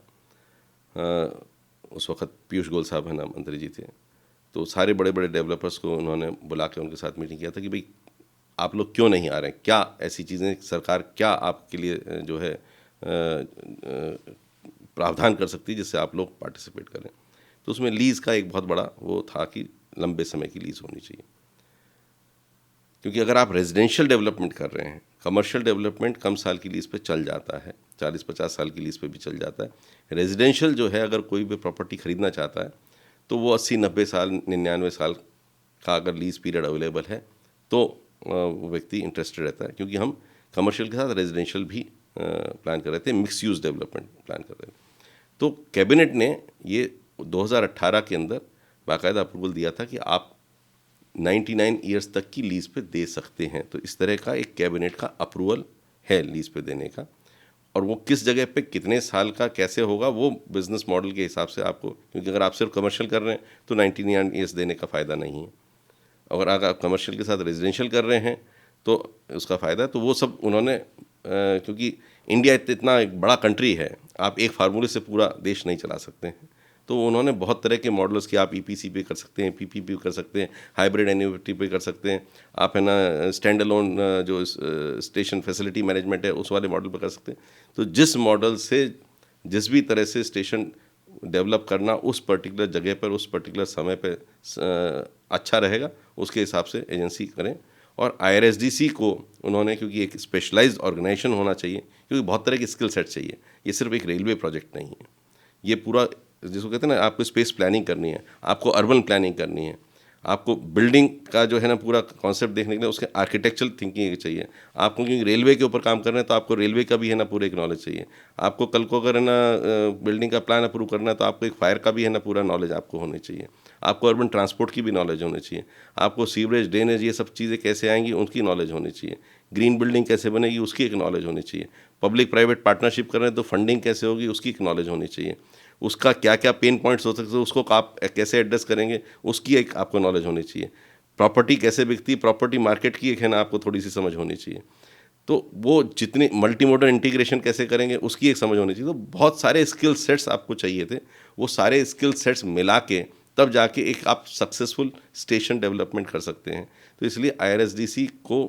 उस वक्त पीयूष गोयल साहब है ना मंत्री जी थे, तो सारे बड़े बड़े डेवलपर्स को उन्होंने बुला के उनके साथ मीटिंग किया था कि भाई आप लोग क्यों नहीं आ रहे हैं, क्या ऐसी चीज़ें सरकार क्या आपके लिए जो है प्रावधान कर सकती है जिससे आप लोग पार्टिसिपेट करें। तो उसमें लीज़ का एक बहुत बड़ा वो था कि लंबे समय की लीज़ होनी चाहिए। क्योंकि अगर आप रेजिडेंशियल डेवलपमेंट कर रहे हैं, कमर्शियल डेवलपमेंट कम साल की लीज़ पे चल जाता है, 40-50 साल की लीज़ पे भी चल जाता है। रेजिडेंशियल जो है अगर कोई भी प्रॉपर्टी खरीदना चाहता है तो वो 80-90 साल 99 साल का अगर लीज़ पीरियड अवेलेबल है तो वो व्यक्ति इंटरेस्टेड रहता है। क्योंकि हम कमर्शियल के साथ रेजिडेंशियल भी प्लान कर रहे थे, मिक्स यूज़ डेवलपमेंट प्लान कर रहे थे। तो कैबिनेट ने ये 2018 के अंदर बाकायदा अप्रूवल दिया था कि आप 99 ईयर्स तक की लीज़ पे दे सकते हैं। तो इस तरह का एक कैबिनेट का अप्रूवल है लीज़ पे देने का, और वो किस जगह पे कितने साल का कैसे होगा वो बिज़नेस मॉडल के हिसाब से आपको, क्योंकि अगर आप सिर्फ कमर्शियल कर रहे हैं तो 99 ईयर्स देने का फ़ायदा नहीं है। अगर आप कमर्शियल के साथ रेजिडेंशियल कर रहे हैं तो उसका फ़ायदा है। तो वो सब उन्होंने क्योंकि इंडिया इतना एक बड़ा कंट्री है, आप एक फार्मूले से पूरा देश नहीं चला सकते हैं, तो उन्होंने बहुत तरह के मॉडल्स की, आप EPC पे कर सकते हैं, PPP पे कर सकते हैं, हाइब्रिड एन्युटी पे कर सकते हैं, आप है ना स्टैंड अलोन जो स्टेशन फैसिलिटी मैनेजमेंट है उस वाले मॉडल पे कर सकते हैं। तो जिस मॉडल से जिस भी तरह से स्टेशन डेवलप करना उस पर्टिकुलर जगह पर उस पर्टिकुलर समय पे अच्छा रहेगा, उसके हिसाब से एजेंसी करें। और IRSDC को उन्होंने, क्योंकि एक स्पेशलाइज्ड ऑर्गेनाइजेशन होना चाहिए, क्योंकि बहुत तरह के स्किल सेट चाहिए, ये सिर्फ एक रेलवे प्रोजेक्ट नहीं है, ये पूरा जिसको कहते हैं ना, आपको स्पेस प्लानिंग करनी है, आपको अर्बन प्लानिंग करनी है, आपको बिल्डिंग का जो है ना पूरा कॉन्सेप्ट देखने के लिए उसके आर्किटेक्चरल थिंकिंग चाहिए आपको, क्योंकि रेलवे के ऊपर काम कर रहे हैं तो आपको रेलवे का भी है ना पूरा एक नॉलेज चाहिए आपको। कल को अगर है ना बिल्डिंग का प्लान अप्रूव करना है तो आपको एक फायर का भी है ना पूरा नॉलेज आपको होनी चाहिए, आपको अर्बन ट्रांसपोर्ट की भी नॉलेज होनी चाहिए, आपको सीवरेज ड्रेनेज ये सब चीज़ें कैसे आएंगी उनकी नॉलेज होनी चाहिए, ग्रीन बिल्डिंग कैसे बनेगी उसकी एक नॉलेज होनी चाहिए, पब्लिक प्राइवेट पार्टनरशिप कर रहे हैं तो फंडिंग कैसे होगी उसकी एक नॉलेज होनी चाहिए, उसका क्या क्या पेन पॉइंट्स हो सकते हैं उसको आप कैसे एड्रेस करेंगे उसकी एक आपको नॉलेज होनी चाहिए, प्रॉपर्टी कैसे बिकती है प्रॉपर्टी मार्केट की एक है ना आपको थोड़ी सी समझ होनी चाहिए, तो वो जितने मल्टी मॉडल इंटीग्रेशन कैसे करेंगे उसकी एक समझ होनी चाहिए। तो बहुत सारे स्किल सेट्स आपको चाहिए थे, वो सारे स्किल सेट्स मिला के तब जाके एक आप सक्सेसफुल स्टेशन डेवलपमेंट कर सकते हैं। तो इसलिए IRSDC को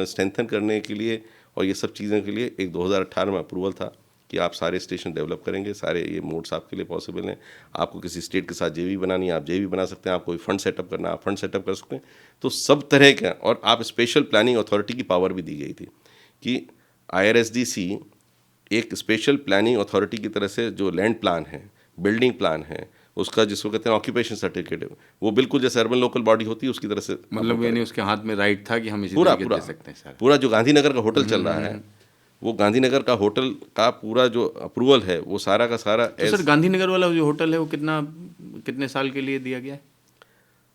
स्ट्रेंथन करने के लिए और ये सब चीज़ों के लिए एक 2018 में अप्रूवल था कि आप सारे स्टेशन डेवलप करेंगे, सारे ये मोड्स आपके लिए पॉसिबल हैं। आपको किसी स्टेट के साथ जेवी बनानी है, आप जेवी बना सकते हैं, आप कोई फंड सेटअप करना है, आप फंड सेटअप कर सकते हैं। तो सब तरह का, और आप स्पेशल प्लानिंग अथॉरिटी की पावर भी दी गई थी कि IRSDC एक स्पेशल प्लानिंग अथॉरिटी की तरह से जो लैंड प्लान है, बिल्डिंग प्लान है, उसका जिसको कहते हैं ऑक्यूपेशन सर्टिफिकेट, वो बिल्कुल जैसे अर्बन लोकल बॉडी होती है उसकी तरह से मतलब यानी उसके हाथ में राइट था कि हम इसी पूरा तरीके पूरा दे सकते हैं सारा। पूरा जो गांधीनगर का होटल चल रहा है, वो गांधीनगर का होटल का पूरा जो अप्रूवल है वो सारा का सारा तो सर गांधीनगर वाला जो होटल है वो कितने साल के लिए दिया गया है?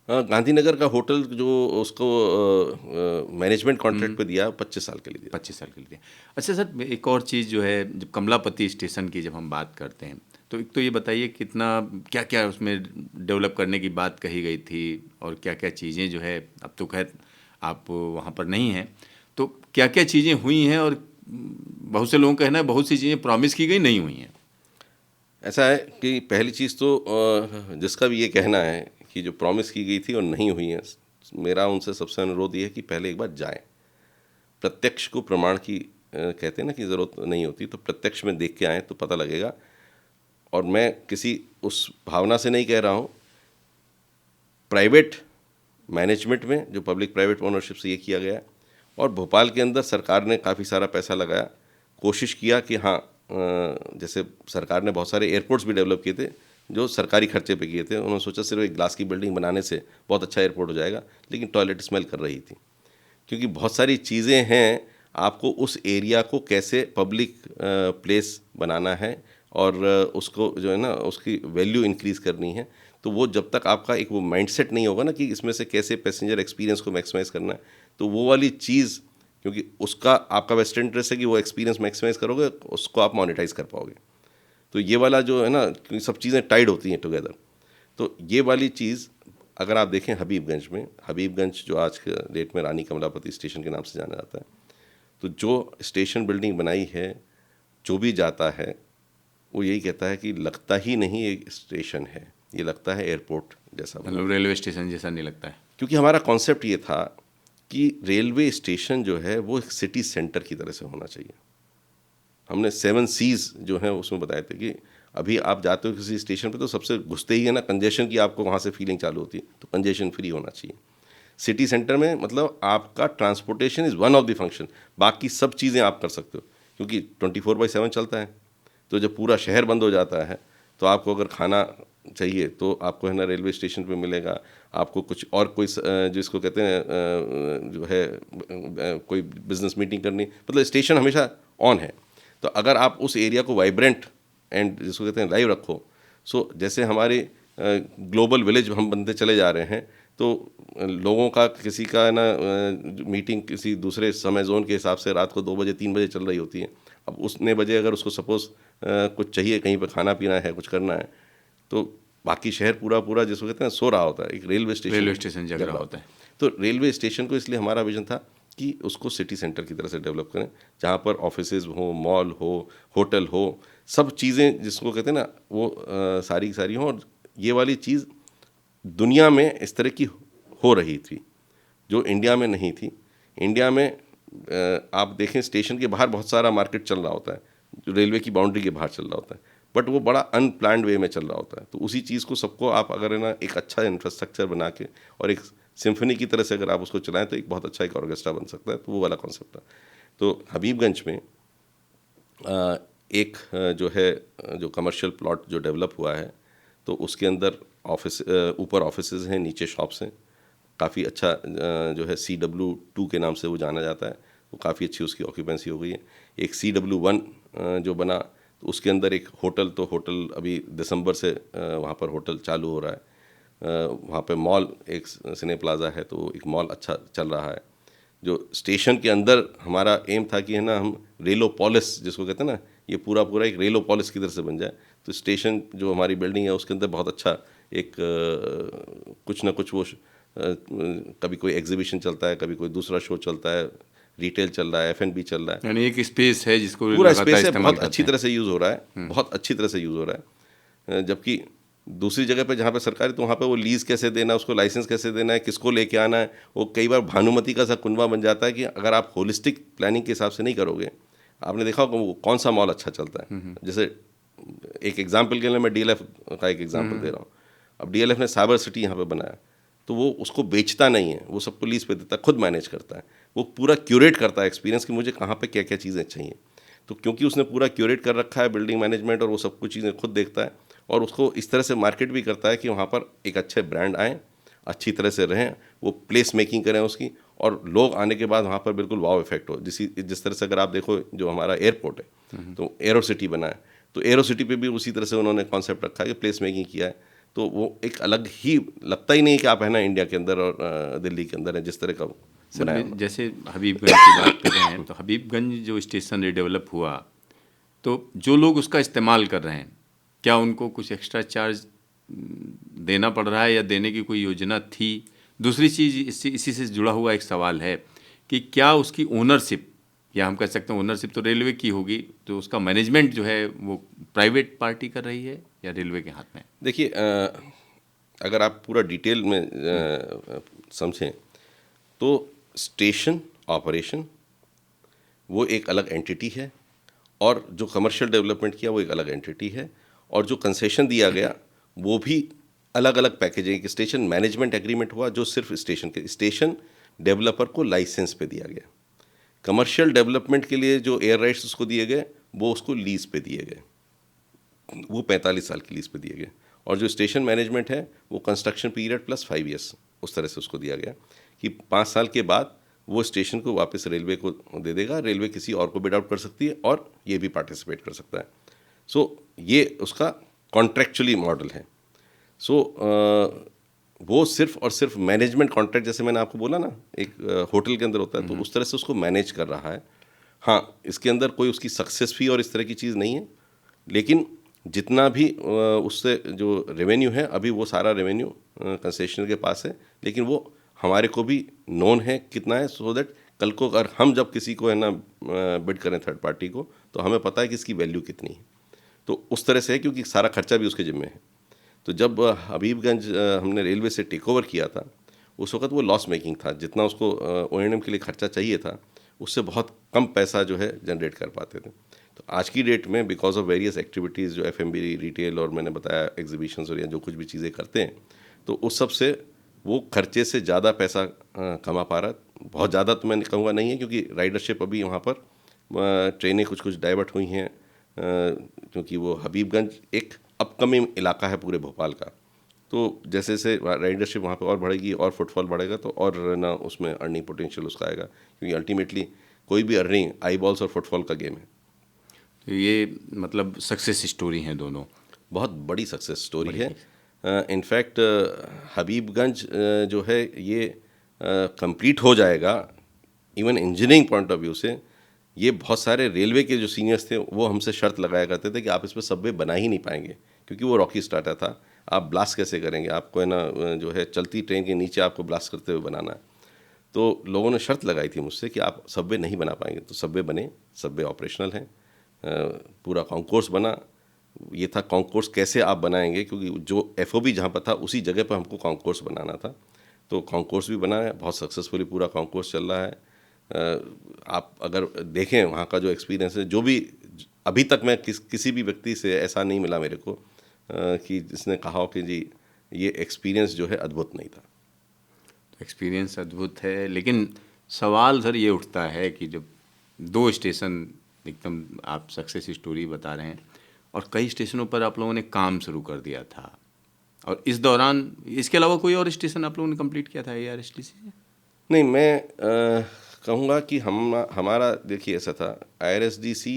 गांधीनगर का होटल जो उसको मैनेजमेंट कॉन्ट्रैक्ट पे दिया 25 साल के लिए दिया। 25 साल के लिए। अच्छा सर, एक और चीज़ जो है, जब कमलापति स्टेशन की जब हम बात करते हैं तो एक तो ये बताइए कितना क्या क्या उसमें डेवलप करने की बात कही गई थी और क्या क्या चीज़ें जो है, अब तो खैर आप वहाँ पर नहीं हैं, तो क्या क्या चीज़ें हुई हैं और बहुत से लोगों का कहना है बहुत सी चीज़ें प्रॉमिस की गई नहीं हुई हैं। ऐसा है कि पहली चीज़ तो जिसका भी ये कहना है कि जो प्रॉमिस की गई थी और नहीं हुई है, मेरा उनसे सबसे अनुरोध ये है कि पहले एक बार जाएं, प्रत्यक्ष को प्रमाण की कहते हैं ना कि ज़रूरत नहीं होती, तो प्रत्यक्ष में देख के आएँ तो पता लगेगा। और मैं किसी उस भावना से नहीं कह रहा हूँ, प्राइवेट मैनेजमेंट में जो पब्लिक प्राइवेट ओनरशिप से ये किया गया, और भोपाल के अंदर सरकार ने काफ़ी सारा पैसा लगाया, कोशिश किया कि हाँ, जैसे सरकार ने बहुत सारे एयरपोर्ट्स भी डेवलप किए थे जो सरकारी खर्चे पे किए थे। उन्होंने सोचा सिर्फ एक ग्लास की बिल्डिंग बनाने से बहुत अच्छा एयरपोर्ट हो जाएगा, लेकिन टॉयलेट स्मेल कर रही थी, क्योंकि बहुत सारी चीज़ें हैं, आपको उस एरिया को कैसे पब्लिक प्लेस बनाना है और उसको जो है ना उसकी वैल्यू इंक्रीज़ करनी है। तो वो जब तक आपका एक वो माइंडसेट नहीं होगा ना कि इसमें से कैसे पैसेंजर एक्सपीरियंस को मैक्सिमाइज़ करना है, तो वो वाली चीज़, क्योंकि उसका आपका वेस्ट इंटरेस्ट है कि वो एक्सपीरियंस मैक्सिमाइज़ करोगे, उसको आप मोनेटाइज कर पाओगे। तो ये वाला जो है ना, क्योंकि सब चीज़ें टाइड होती हैं टुगेदर, तो ये वाली चीज़ अगर आप देखें हबीबगंज में, हबीबगंज जो आज के डेट में रानी कमलापति स्टेशन के नाम से जाना जाता है, तो जो स्टेशन बिल्डिंग बनाई है, जो भी जाता है वो यही कहता है कि लगता ही नहीं एक स्टेशन है, ये लगता है एयरपोर्ट जैसा। मतलब रेलवे स्टेशन जैसा नहीं लगता है, क्योंकि हमारा कॉन्सेप्ट ये था कि रेलवे स्टेशन जो है वो एक सिटी सेंटर की तरह से होना चाहिए। हमने 7 Cs जो हैं उसमें बताए थे कि अभी आप जाते हो किसी स्टेशन पे तो सबसे घुसते ही है ना कंजेशन की आपको वहाँ से फीलिंग चालू होती है, तो कंजेशन फ्री होना चाहिए। सिटी सेंटर में मतलब आपका transportation is one of the function, बाकी सब चीज़ें आप कर सकते हो, क्योंकि 24/7 चलता है। तो जब पूरा शहर बंद हो जाता है तो आपको अगर खाना चाहिए तो आपको है ना रेलवे स्टेशन पे मिलेगा, आपको कुछ और कोई जिसको कहते हैं जो है कोई बिजनेस मीटिंग करनी, मतलब स्टेशन हमेशा ऑन है। तो अगर आप उस एरिया को वाइब्रेंट एंड जिसको कहते हैं लाइव रखो, सो जैसे हमारे ग्लोबल विलेज हम बनते चले जा रहे हैं, तो लोगों का किसी का ना मीटिंग किसी दूसरे समय जोन के हिसाब से रात को 2 बजे 3 बजे चल रही होती है। अब उसने बजे अगर उसको सपोज़ कुछ चाहिए, कहीं पे खाना पीना है, कुछ करना है, तो बाकी शहर पूरा पूरा जिसको कहते हैं सो रहा होता है, एक रेलवे स्टेशन जग रहा होता है। तो रेलवे स्टेशन को इसलिए हमारा विजन था कि उसको सिटी सेंटर की तरह से डेवलप करें, जहाँ पर ऑफिसेज हो, मॉल हो, होटल हो, सब चीज़ें जिसको कहते हैं ना वो सारी की सारी हों। और ये वाली चीज़ दुनिया में इस तरह की हो रही थी जो इंडिया में नहीं थी। इंडिया में आप देखें स्टेशन के बाहर बहुत सारा मार्केट चल रहा होता है, जो रेलवे की बाउंड्री के बाहर चल रहा होता है, बट वो बड़ा अनप्लान्ड वे में चल रहा होता है। तो उसी चीज़ को सबको आप अगर है ना एक अच्छा इंफ्रास्ट्रक्चर बना के और एक सिम्फनी की तरह से अगर आप उसको चलाएं तो एक बहुत अच्छा एक ऑर्केस्ट्रा बन सकता है। तो वो वाला कॉन्सेप्ट था। तो हबीबगंज में एक जो है जो कमर्शियल प्लॉट जो डेवलप हुआ है, तो उसके अंदर ऑफिस, ऊपर ऑफिसेज हैं, नीचे शॉप्स हैं, काफ़ी अच्छा जो है CW2 के नाम से वो जाना जाता है, वो काफ़ी अच्छी उसकी ऑक्यूपेंसी हो गई है। एक CW1 जो बना, तो उसके अंदर एक होटल, तो होटल अभी दिसंबर से वहाँ पर होटल चालू हो रहा है। वहाँ पे मॉल एक सिने प्लाज़ा है, तो एक मॉल अच्छा चल रहा है। जो स्टेशन के अंदर हमारा एम था कि है ना हम रेलोपोलिस जिसको कहते हैं ना, ये पूरा पूरा एक रेलोपोलिस की तरह से बन जाए। तो स्टेशन जो हमारी बिल्डिंग है उसके अंदर बहुत अच्छा एक कुछ ना कुछ वो कभी कोई एग्जीबिशन चलता है, कभी कोई दूसरा शो चलता है, रिटेल चल रहा है, F&B चल रहा है, यानी एक स्पेस है जिसको पूरा स्पेस है, बहुत अच्छी तरह से यूज़ हो रहा है, बहुत अच्छी तरह से यूज़ हो रहा है। जबकि दूसरी जगह पे जहाँ पे सरकारी, तो वहाँ पे वो लीज़ कैसे देना, उसको लाइसेंस कैसे देना है, किसको लेके आना है, वो कई बार भानुमति का सा कुनबा बन जाता है कि अगर आप होलिस्टिक प्लानिंग के हिसाब से नहीं करोगे। आपने देखा होगा वो कौन सा मॉल अच्छा चलता है। जैसे एक एग्जांपल के लिए मैं डीएलएफ का एक एग्जांपल दे रहा हूँ। अब डीएलएफ ने साइबर सिटी यहाँ पे बनाया, तो वो उसको बेचता नहीं है, वो सबको लीज पे देता है, खुद मैनेज करता है, वो पूरा क्यूरेट करता है एक्सपीरियंस कि मुझे कहाँ पे क्या क्या चीज़ें चाहिए। तो क्योंकि उसने पूरा क्यूरेट कर रखा है बिल्डिंग मैनेजमेंट, और वो सब कुछ चीज़ें खुद देखता है, और उसको इस तरह से मार्केट भी करता है कि वहाँ पर एक अच्छे ब्रांड आएँ, अच्छी तरह से रहें, वो प्लेस मेकिंग करें उसकी, और लोग आने के बाद वहाँ पर बिल्कुल वाव इफेक्ट हो। जिस तरह से अगर आप देखो जो हमारा एयरपोर्ट है, तो एरो सिटी बना है, तो एरो सिटी पे भी उसी तरह से उन्होंने कॉन्सेप्ट रखा है कि प्लेस मेकिंग किया है। तो वो एक अलग ही लगता ही नहीं कि आप है ना इंडिया के अंदर और दिल्ली के अंदर है, जिस तरह का बनाया। जैसे हबीबगंज की बात कर रहे हैं, तो हबीबगंज जो स्टेशन रिडेवलप हुआ, तो जो लोग उसका इस्तेमाल कर रहे हैं, क्या उनको कुछ एक्स्ट्रा चार्ज देना पड़ रहा है या देने की कोई योजना थी? दूसरी चीज़ इसी से जुड़ा हुआ एक सवाल है कि क्या उसकी ओनरशिप, या हम कह सकते हैं ओनरशिप तो रेलवे की होगी, तो उसका मैनेजमेंट जो है वो प्राइवेट पार्टी कर रही है या रेलवे के हाथ में? देखिए, अगर आप पूरा डिटेल में समझें तो स्टेशन ऑपरेशन वो एक अलग एंटिटी है, और जो कमर्शियल डेवलपमेंट किया वो एक अलग एंटिटी है, और जो कंसेशन दिया गया वो भी अलग अलग पैकेज है। एक स्टेशन मैनेजमेंट एग्रीमेंट हुआ जो सिर्फ स्टेशन डेवलपर को लाइसेंस पे दिया गया। कमर्शियल डेवलपमेंट के लिए जो एयर राइट्स उसको दिए गए वो उसको लीज पे दिए गए, वो 45 साल की लीज पे दिए गए। और जो स्टेशन मैनेजमेंट है वो कंस्ट्रक्शन पीरियड प्लस 5 ईयर्स उस तरह से उसको दिया गया कि 5 साल के बाद वो स्टेशन को वापस रेलवे को दे देगा, रेलवे किसी और को बिड आउट कर सकती है और ये भी पार्टिसिपेट कर सकता है। सो ये उसका कॉन्ट्रेक्चुअली मॉडल है। सो वो सिर्फ और सिर्फ मैनेजमेंट कॉन्ट्रैक्ट, जैसे मैंने आपको बोला ना एक होटल के अंदर होता है, तो उस तरह से उसको मैनेज कर रहा है। हाँ, इसके अंदर कोई उसकी सक्सेस फी और इस तरह की चीज़ नहीं है, लेकिन जितना भी उससे जो रेवेन्यू है अभी वो सारा रेवेन्यू कंसेशनर के पास है, लेकिन वो हमारे को भी नोन है कितना है, सो दैट कल को अगर हम जब किसी को है ना बिड करें थर्ड पार्टी को, तो हमें पता है कि इसकी वैल्यू कितनी है। तो उस तरह से है, क्योंकि सारा खर्चा भी उसके जिम्मे है। तो जब हबीबगंज हमने रेलवे से टेक ओवर किया था, उस वक्त वो लॉस मेकिंग था, जितना उसको O&M के लिए खर्चा चाहिए था उससे बहुत कम पैसा जो है जनरेट कर पाते थे। तो आज की डेट में बिकॉज ऑफ वेरियस एक्टिविटीज़ जो F&B रिटेल और मैंने बताया एग्जीबिशंस और या जो कुछ भी चीज़ें करते हैं, तो उस सब से वो खर्चे से ज़्यादा पैसा कमा पा रहा है। बहुत ज़्यादा तो मैं कहूँगा नहीं है, क्योंकि राइडरशिप अभी वहाँ पर ट्रेनें कुछ डाइवर्ट हुई हैं, क्योंकि वो हबीबगंज एक अपकमिंग इलाका है पूरे भोपाल का। तो जैसे जैसे राइडरशिप वहाँ पे और बढ़ेगी और फुटफॉल बढ़ेगा, तो और ना उसमें अर्निंग पोटेंशियल उसका आएगा, क्योंकि अल्टीमेटली कोई भी अर्निंग आई बॉल्स और फुटफॉल का गेम है। तो ये मतलब सक्सेस स्टोरी हैं दोनों, बहुत बड़ी सक्सेस स्टोरी है। इनफैक्ट हबीबगंज जो है ये कंप्लीट हो जाएगा, even engineering point of view से ये बहुत सारे रेलवे के जो सीनियर्स थे वो हमसे शर्त लगाया करते थे कि आप इस पर सबवे बना ही नहीं पाएंगे, क्योंकि वो रॉकी स्टार्टर था, आप ब्लास्ट कैसे करेंगे, आपको है ना जो है चलती ट्रेन के नीचे आपको ब्लास्ट करते हुए बनाना है। तो लोगों ने शर्त लगाई थी मुझसे कि आप सबवे नहीं बना पाएंगे, तो सबवे बने, सबवे ऑपरेशनल हैं, पूरा कॉन्कोर्स बना। ये था कॉन्कोर्स कैसे आप बनाएंगे, क्योंकि जो FOB जहाँ पर था उसी जगह पर हमको कॉन्कोर्स बनाना था। तो कॉन्कोर्स भी बना है, बहुत सक्सेसफुली पूरा कॉन्कोर्स चल रहा है। आप अगर देखें वहाँ का जो एक्सपीरियंस है, जो भी अभी तक मैं किसी भी व्यक्ति से ऐसा नहीं मिला मेरे को कि जिसने कहा हो कि जी ये एक्सपीरियंस जो है अद्भुत नहीं था। एक्सपीरियंस अद्भुत है, लेकिन सवाल सर ये उठता है कि जब 2 स्टेशन एकदम आप सक्सेस स्टोरी बता रहे हैं और कई स्टेशनों पर आप लोगों ने काम शुरू कर दिया था, और इस दौरान इसके अलावा कोई और स्टेशन आप लोगों ने कंप्लीट किया था ARSTC से? नहीं, मैं कहूँगा कि हमारा देखिए ऐसा था, IRSDC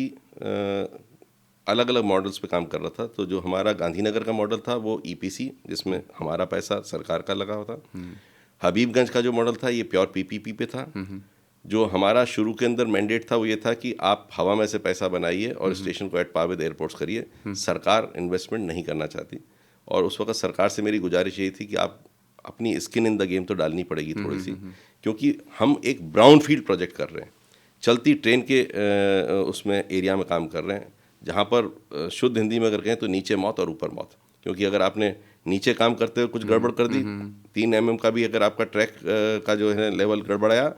अलग अलग मॉडल्स पे काम कर रहा था। तो जो हमारा गांधीनगर का मॉडल था वो EPC, जिसमें हमारा पैसा सरकार का लगा हुआ था। हबीबगंज का जो मॉडल था ये प्योर PPP पे था। जो हमारा शुरू के अंदर मैंडेट था वो ये था कि आप हवा में से पैसा बनाइए और स्टेशन को एट पार विद एयरपोर्ट्स करिए। सरकार इन्वेस्टमेंट नहीं करना चाहती, और उस वक्त सरकार से मेरी गुजारिश यही थी कि आप अपनी स्किन इन द गेम तो डालनी पड़ेगी थोड़ी सी, क्योंकि हम एक ब्राउन फील्ड प्रोजेक्ट कर रहे हैं, चलती ट्रेन के उसमें एरिया में काम कर रहे हैं, जहाँ पर शुद्ध हिंदी में अगर कहें तो नीचे मौत और ऊपर मौत। क्योंकि अगर आपने नीचे काम करते हुए कुछ गड़बड़ कर दी, 3 mm का भी अगर आपका ट्रैक का जो है लेवल गड़बड़ाया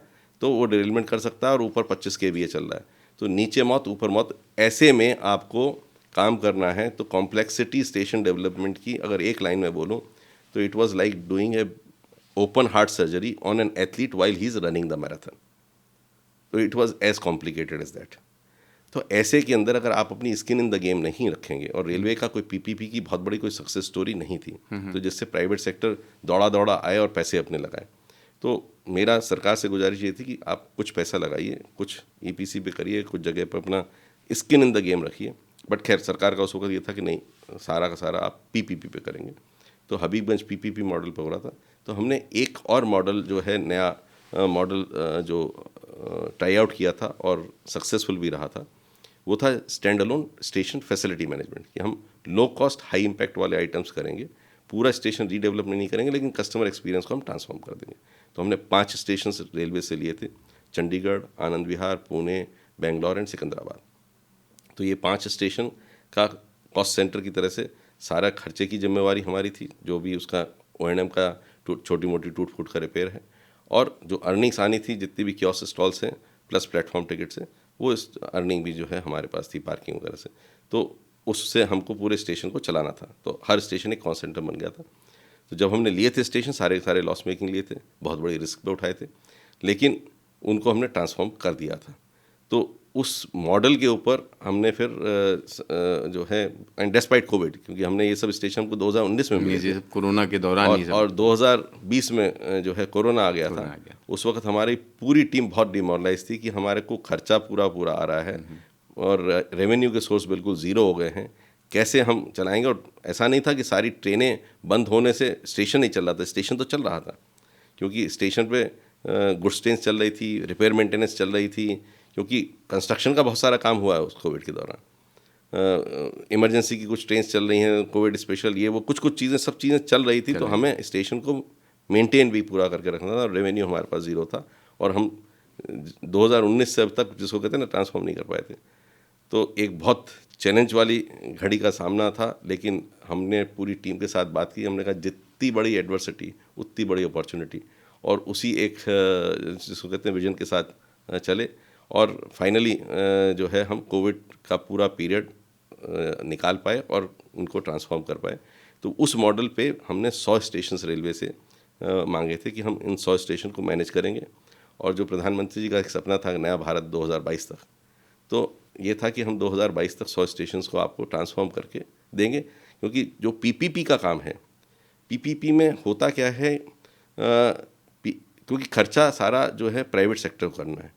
तो वो डिरेलमेंट कर सकता है, और ऊपर 25 kVA चल रहा है, तो नीचे मौत ऊपर मौत। ऐसे में आपको काम करना है। तो कॉम्प्लेक्सिटी स्टेशन डेवलपमेंट की अगर एक लाइन में बोलूँ तो it was like doing a open heart surgery on an athlete while he is running the marathon. तो it was as complicated as that. तो ऐसे के अंदर अगर आप अपनी स्किन इन द गेम नहीं रखेंगे, और रेलवे का कोई पीपीपी की बहुत बड़ी कोई सक्सेस स्टोरी नहीं थी, तो जिससे प्राइवेट सेक्टर दौड़ा दौड़ा आए और पैसे अपने लगाए। तो मेरा सरकार से गुजारिश ये थी कि आप कुछ पैसा लगाइए, कुछ ईपीसी पे करिए, कुछ जगह पर अपना स्किन इन द गेम रखिए। बट खैर सरकार का उस वक्त ये था कि नहीं, सारा का सारा आप पीपीपी पे करेंगे। तो हबीबगंज पीपीपी मॉडल पर हो रहा था। तो हमने एक और मॉडल जो है नया मॉडल जो ट्राई आउट किया था और सक्सेसफुल भी रहा था, वो था stand alone station facility management. कि हम लो कॉस्ट हाई इम्पैक्ट वाले आइटम्स करेंगे, पूरा स्टेशन रीडेवलपमेंट नहीं करेंगे, लेकिन कस्टमर एक्सपीरियंस को हम ट्रांसफॉर्म कर देंगे। तो हमने 5 स्टेशन रेलवे से लिए थे, चंडीगढ़, आनंद विहार, पुणे, बेंगलोर एंड सिकंदराबाद। तो ये 5 स्टेशन का कॉस्ट सेंटर की तरह से सारा खर्चे की जिम्मेवारी हमारी थी, जो भी उसका O&M का छोटी मोटी टूट फूट का रिपेयर है, और जो अर्निंग्स आनी थी जितनी भी कियोस्क स्टॉल्स हैं प्लस प्लेटफॉर्म टिकट्स हैं, वो इस अर्निंग भी जो है हमारे पास थी पार्किंग वगैरह से। तो उससे हमको पूरे स्टेशन को चलाना था। तो हर स्टेशन एक कॉस्ट सेंटर बन गया था। तो जब हमने लिए थे स्टेशन, सारे के सारे लॉस मेकिंग लिए थे, बहुत बड़े रिस्क पे उठाए थे, लेकिन उनको हमने ट्रांसफॉर्म कर दिया था। तो उस मॉडल के ऊपर हमने फिर जो है, एंड डेस्पाइट कोविड, क्योंकि हमने ये सब स्टेशन को 2019 में मिले थे, कोरोना के दौरान ही सब। और 2020 में जो है कोरोना आ गया था। उस वक्त हमारी पूरी टीम बहुत डिमोरलाइज थी कि हमारे को खर्चा पूरा पूरा आ रहा है और रेवेन्यू के सोर्स बिल्कुल ज़ीरो हो गए हैं, कैसे हम चलाएंगे। और ऐसा नहीं था कि सारी ट्रेनें बंद होने से स्टेशन नहीं चल रहा था, स्टेशन तो चल रहा था, क्योंकि स्टेशन पे गुड्स ट्रेन चल रही थी, रिपेयर मेंटेनेंस चल रही थी, क्योंकि कंस्ट्रक्शन का बहुत सारा काम हुआ है उस कोविड के दौरान। इमरजेंसी की कुछ ट्रेन चल रही हैं, कोविड स्पेशल, ये वो कुछ चीज़ें, सब चीज़ें चल रही थी। तो हमें स्टेशन को मेंटेन भी पूरा करके रखना था, और रेवेन्यू हमारे पास ज़ीरो था, और हम 2019 से अब तक जिसको कहते हैं ना ट्रांसफॉर्म नहीं कर पाए थे। तो एक बहुत चैलेंज वाली घड़ी का सामना था, लेकिन हमने पूरी टीम के साथ बात की। हमने कहा जितनी बड़ी एडवर्सिटी उतनी बड़ी अपॉर्चुनिटी, और उसी एक जिसको कहते हैं विजन के साथ चले, और फाइनली जो है हम कोविड का पूरा पीरियड निकाल पाए और उनको ट्रांसफॉर्म कर पाए। तो उस मॉडल पे हमने 100 स्टेशन रेलवे से मांगे थे कि हम इन 100 स्टेशन को मैनेज करेंगे। और जो प्रधानमंत्री जी का एक सपना था नया भारत 2022 तक, तो ये था कि हम 2022 तक 100 स्टेशन को आपको ट्रांसफॉर्म करके देंगे। क्योंकि जो पीपीपी का काम है, पीपीपी में होता क्या है, क्योंकि खर्चा सारा जो है प्राइवेट सेक्टर को करना है,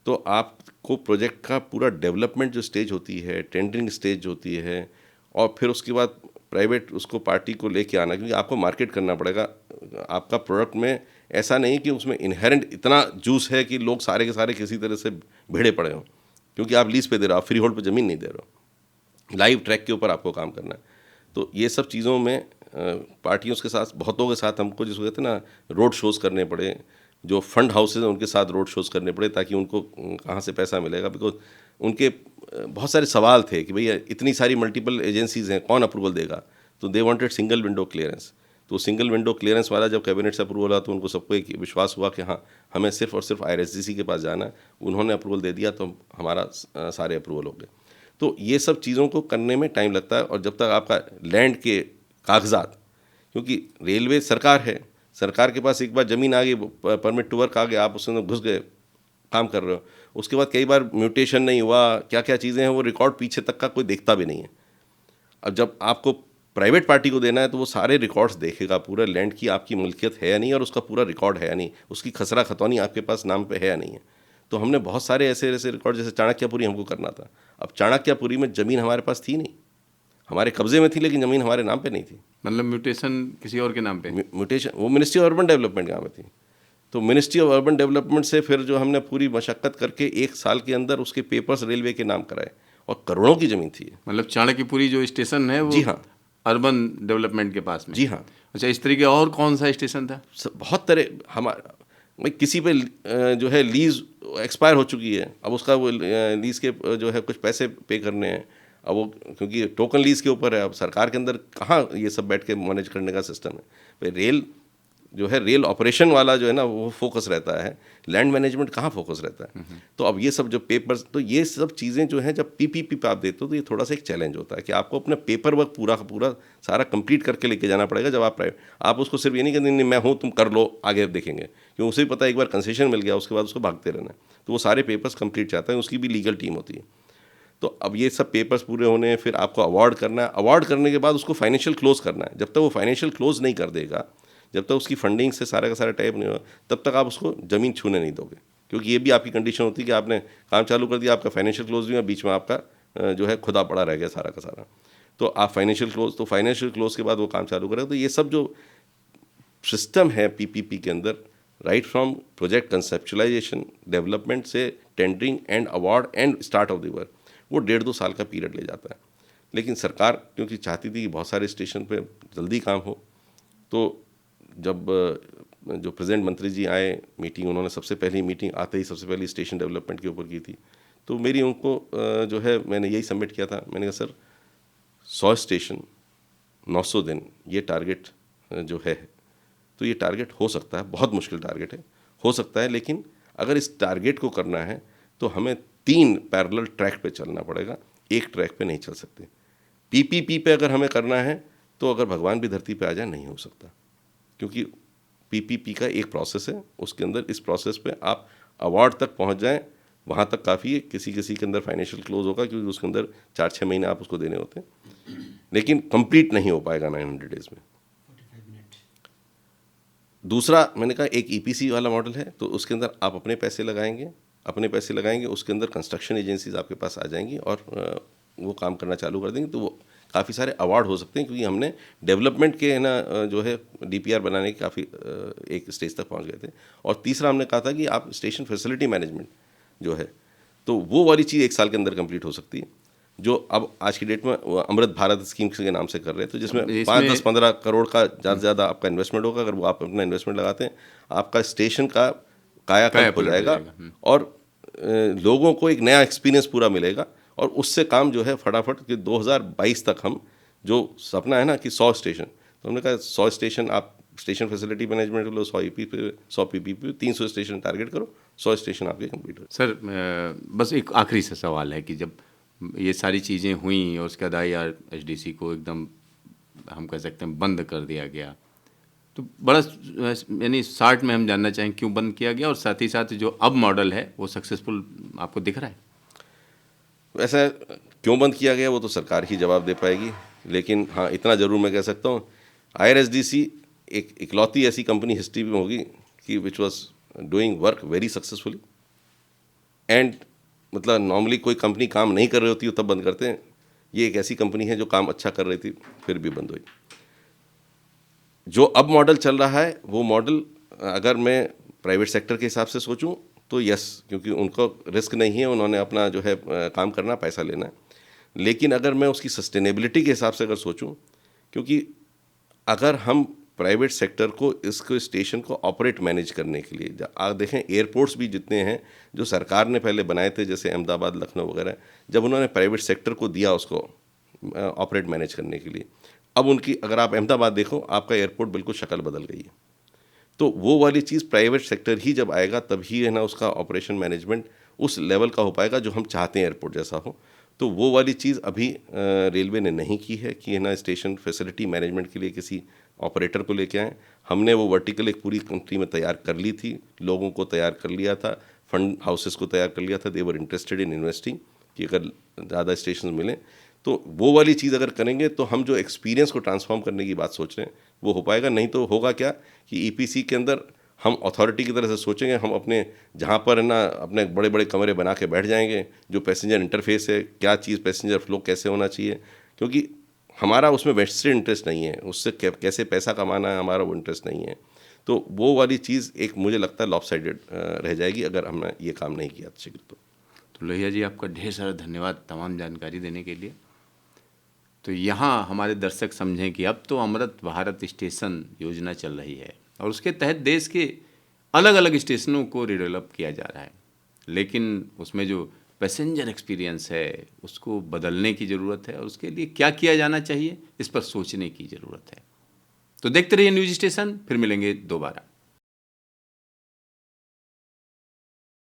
तो आपको प्रोजेक्ट का पूरा डेवलपमेंट जो स्टेज होती है, टेंडरिंग स्टेज होती है, और फिर उसके बाद प्राइवेट उसको पार्टी को लेके आना, क्योंकि आपको मार्केट करना पड़ेगा। आपका प्रोडक्ट में ऐसा नहीं कि उसमें इनहेरेंट इतना जूस है कि लोग सारे के सारे किसी तरह से भिड़े पड़े हों, क्योंकि आप लीज पे दे रहे हो, आप फ्री होल्ड पे ज़मीन नहीं दे रहे हो, लाइव ट्रैक के ऊपर आपको काम करना है। तो ये सब चीज़ों में पार्टियों के साथ, बहुतों के साथ हमको जिसको कहते हैं ना रोड शोज़ करने पड़े, जो फंड हाउसेज हैं उनके साथ रोड शोज़ करने पड़े, ताकि उनको कहाँ से पैसा मिलेगा। बिकॉज उनके बहुत सारे सवाल थे कि भैया इतनी सारी मल्टीपल एजेंसीज़ हैं, कौन अप्रूवल देगा। तो they wanted single window clearance. तो सिंगल विंडो क्लियरेंस वाला जब कैबिनेट से अप्रूवल हुआ, तो उनको सबको एक विश्वास हुआ कि हाँ, हमें सिर्फ और सिर्फ IRSDC के पास जाना है। उन्होंने अप्रूवल दे दिया तो हमारा सारे अप्रूवल हो गए। तो ये सब चीज़ों को करने में टाइम लगता है। और जब तक आपका लैंड के कागजात, क्योंकि रेलवे सरकार है, सरकार के पास एक बार ज़मीन आ गई, परमिट टू वर्क आ गया, आप उसमें घुस गए, काम कर रहे हो, उसके बाद कई बार म्यूटेशन नहीं हुआ, क्या क्या चीज़ें हैं वो रिकॉर्ड पीछे तक का कोई देखता भी नहीं है। अब जब आपको प्राइवेट पार्टी को देना है तो वो सारे रिकॉर्ड्स देखेगा, पूरा लैंड की आपकी मिल्कियत है या नहीं, और उसका पूरा रिकॉर्ड है या नहीं, उसकी खसरा खतौनी आपके पास नाम पे है या नहीं है। तो हमने बहुत सारे ऐसे ऐसे रिकॉर्ड, जैसे चाणक्यपुरी हमको करना था। अब चाणक्यपुरी में ज़मीन हमारे पास थी नहीं, हमारे कब्जे में थी, लेकिन ज़मीन हमारे नाम पे नहीं थी। मतलब म्यूटेशन किसी और के नाम पे? म्यूटेशन वो मिनिस्ट्री ऑफ अर्बन डेवलपमेंट यहाँ में थी। तो मिनिस्ट्री ऑफ अर्बन डेवलपमेंट से फिर जो हमने पूरी मशक्क़त करके 1 साल के अंदर उसके पेपर्स रेलवे के नाम कराए, और करोड़ों की ज़मीन थी। मतलब चाणक्यपुरी जो स्टेशन है वो? जी हाँ, अर्बन डेवलपमेंट के पास में? जी हाँ। अच्छा, इस तरीके और कौन सा स्टेशन था? बहुत तरह, हमारा भाई किसी पे जो है लीज़ एक्सपायर हो चुकी है, अब उसका वो लीज़ के जो है कुछ पैसे पे करने हैं, अब वो क्योंकि टोकन लीज के ऊपर है, अब सरकार के अंदर कहाँ ये सब बैठ के मैनेज करने का सिस्टम है। भाई रेल जो है, रेल ऑपरेशन वाला जो है ना वो फोकस रहता है, लैंड मैनेजमेंट कहाँ फोकस रहता है। तो अब ये सब जो पेपर्स, तो ये सब चीज़ें जो हैं जब पीपीपी पे आप देते हो तो ये थोड़ा सा एक चैलेंज होता है कि आपको अपना पेपर वर्क पूरा का पूरा सारा कंप्लीट करके लेके जाना पड़ेगा। जब आप प्राइवेट, आप उसको सिर्फ ये नहीं कहते नहीं मैं हूँ तुम कर लो आगे देखेंगे, क्योंकि उसे भी पता है एक बार कंसेशन मिल गया उसके बाद उसको भागते रहना है। तो वो सारे पेपर्स कंप्लीट चाहता है, उसकी भी लीगल टीम होती है। तो अब ये सब पेपर्स पूरे होने हैं, फिर आपको अवार्ड करना है, अवार्ड करने के बाद उसको फाइनेंशियल क्लोज करना है। जब तक वो फाइनेंशियल क्लोज नहीं कर देगा, जब तक उसकी फंडिंग से सारा का सारा टाइप नहीं होगा, तब तक आप उसको ज़मीन छूने नहीं दोगे, क्योंकि ये भी आपकी कंडीशन होती है कि आपने काम चालू कर दिया, आपका फाइनेंशियल क्लोज भी है, बीच में आपका जो है खुदा पड़ा रह गया सारा का सारा। तो आप फाइनेंशियल क्लोज, तो फाइनेंशियल क्लोज के बाद वो काम चालू करेगा। तो ये सब जो सिस्टम है पीपीपी के अंदर, right from project conceptualization, development से tendering and award and start of the work, वो 1.5-2 साल का पीरियड ले जाता है। लेकिन सरकार क्योंकि चाहती थी कि बहुत सारे स्टेशन पे जल्दी काम हो, तो जब जो प्रेजेंट मंत्री जी आए मीटिंग, उन्होंने सबसे पहली मीटिंग आते ही सबसे पहली स्टेशन डेवलपमेंट के ऊपर की थी। तो मेरी उनको जो है मैंने यही सबमिट किया था, मैंने कहा सर 100 स्टेशन 900 दिन ये टारगेट जो है, तो ये टारगेट हो सकता है, बहुत मुश्किल टारगेट है, हो सकता है, लेकिन अगर इस टारगेट को करना है तो हमें 3 पैरेलल ट्रैक पे चलना पड़ेगा, एक ट्रैक पे नहीं चल सकते। पीपीपी पे अगर हमें करना है तो अगर भगवान भी धरती पे आ जाए नहीं हो सकता, क्योंकि पीपीपी का एक प्रोसेस है, उसके अंदर इस प्रोसेस पे आप अवार्ड तक पहुंच जाएं, वहाँ तक काफ़ी है। किसी किसी के अंदर फाइनेंशियल क्लोज होगा क्योंकि उसके अंदर 4-6 महीने आप उसको देने होते हैं, लेकिन कंप्लीट नहीं हो पाएगा 900 डेज में। दूसरा मैंने कहा एक ईपीसी वाला मॉडल है, तो उसके अंदर आप अपने पैसे लगाएंगे, उसके अंदर कंस्ट्रक्शन एजेंसीज आपके पास आ जाएंगी और वो काम करना चालू कर देंगे। तो वो काफ़ी सारे अवार्ड हो सकते हैं, क्योंकि हमने डेवलपमेंट के है ना जो है डीपीआर बनाने के काफ़ी एक स्टेज तक पहुंच गए थे। और तीसरा हमने कहा था कि आप स्टेशन फैसिलिटी मैनेजमेंट जो है, तो वो वाली चीज़ 1 साल के अंदर कंप्लीट हो सकती है, जो अब आज की डेट में अमृत भारत स्कीम के नाम से कर रहे हैं। तो जिसमें 5-10-15 करोड़ का ज़्यादा से ज़्यादा आपका इन्वेस्टमेंट होगा। अगर वो आप अपना इन्वेस्टमेंट लगाते हैं, आपका स्टेशन का कायाकल्प हो जाएगा और लोगों को एक नया एक्सपीरियंस पूरा मिलेगा। और उससे काम जो है फटाफट कि 2022 तक हम जो सपना है ना कि 100 स्टेशन, तो हमने कहा 100 स्टेशन आप स्टेशन फैसिलिटी मैनेजमेंट लो, 100 ईपी पे 100 पीपी पे 300 स्टेशन टारगेट करो, 100 स्टेशन आपके कंप्लीट हो। सर बस एक आखिरी सा सवाल है कि जब ये सारी चीज़ें हुई और उसके बाद IRSDC को एकदम हम कह सकते हैं बंद कर दिया गया, तो बड़ा यानी शॉर्ट में हम जानना चाहें क्यों बंद किया गया, और साथ ही साथ जो अब मॉडल है वो सक्सेसफुल आपको दिख रहा है? वैसा क्यों बंद किया गया वो तो सरकार ही जवाब दे पाएगी, लेकिन हाँ इतना ज़रूर मैं कह सकता हूँ, IRSDC एक इकलौती ऐसी कंपनी हिस्ट्री में होगी कि which was doing work very successfully. And मतलब नॉर्मली कोई कंपनी काम नहीं कर रही होती तब बंद करते हैं, ये एक ऐसी कंपनी है जो काम अच्छा कर रही थी फिर भी बंद हुई। जो अब मॉडल चल रहा है वो मॉडल अगर मैं प्राइवेट सेक्टर के हिसाब से सोचूं तो यस, क्योंकि उनको रिस्क नहीं है, उन्होंने अपना जो है काम करना, पैसा लेना है। लेकिन अगर मैं उसकी सस्टेनेबिलिटी के हिसाब से अगर सोचूं, क्योंकि अगर हम प्राइवेट सेक्टर को इसको स्टेशन को ऑपरेट मैनेज करने के लिए, आप देखें एयरपोर्ट्स भी जितने हैं जो सरकार ने पहले बनाए थे जैसे अहमदाबाद, लखनऊ वगैरह, जब उन्होंने प्राइवेट सेक्टर को दिया उसको ऑपरेट मैनेज करने के लिए, अब उनकी अगर आप अहमदाबाद देखो आपका एयरपोर्ट बिल्कुल शक्ल बदल गई है। तो वो वाली चीज़ प्राइवेट सेक्टर ही जब आएगा तभी है ना उसका ऑपरेशन मैनेजमेंट उस लेवल का हो पाएगा जो हम चाहते हैं एयरपोर्ट जैसा हो। तो वो वाली चीज़ अभी रेलवे ने नहीं की है कि है ना स्टेशन फैसिलिटी मैनेजमेंट के लिए किसी ऑपरेटर को लेके आएँ। हमने वो वर्टिकल एक पूरी कंट्री में तैयार कर ली थी, लोगों को तैयार कर लिया था, फंड हाउसेस को तैयार कर लिया था, दे वर इंटरेस्टेड इन इन्वेस्टिंग कि अगर ज़्यादा स्टेशन मिलें तो वो वाली चीज़ अगर करेंगे तो हम जो एक्सपीरियंस को ट्रांसफॉर्म करने की बात सोच रहे हैं वो हो पाएगा। नहीं तो होगा क्या कि ईपीसी के अंदर हम अथॉरिटी की तरह से सोचेंगे, हम अपने जहाँ पर है ना अपने बड़े बड़े कमरे बना के बैठ जाएंगे, जो पैसेंजर इंटरफेस है, क्या चीज़ पैसेंजर फ्लो कैसे होना चाहिए, क्योंकि हमारा उसमें वेस्टेड इंटरेस्ट नहीं है, उससे कैसे पैसा कमाना है हमारा वो इंटरेस्ट नहीं है। तो वो वाली चीज़ एक मुझे लगता है लॉपसाइडेड रह जाएगी अगर हमने ये काम नहीं किया शीघ्र। तो लोहिया जी आपका ढेर सारा धन्यवाद तमाम जानकारी देने के लिए। तो यहाँ हमारे दर्शक समझें कि अब तो अमृत भारत स्टेशन योजना चल रही है और उसके तहत देश के अलग अलग स्टेशनों को रिडेवलप किया जा रहा है, लेकिन उसमें जो पैसेंजर एक्सपीरियंस है उसको बदलने की ज़रूरत है और उसके लिए क्या किया जाना चाहिए इस पर सोचने की ज़रूरत है। तो देखते रहिए न्यूज़ स्टेशन, फिर मिलेंगे दोबारा।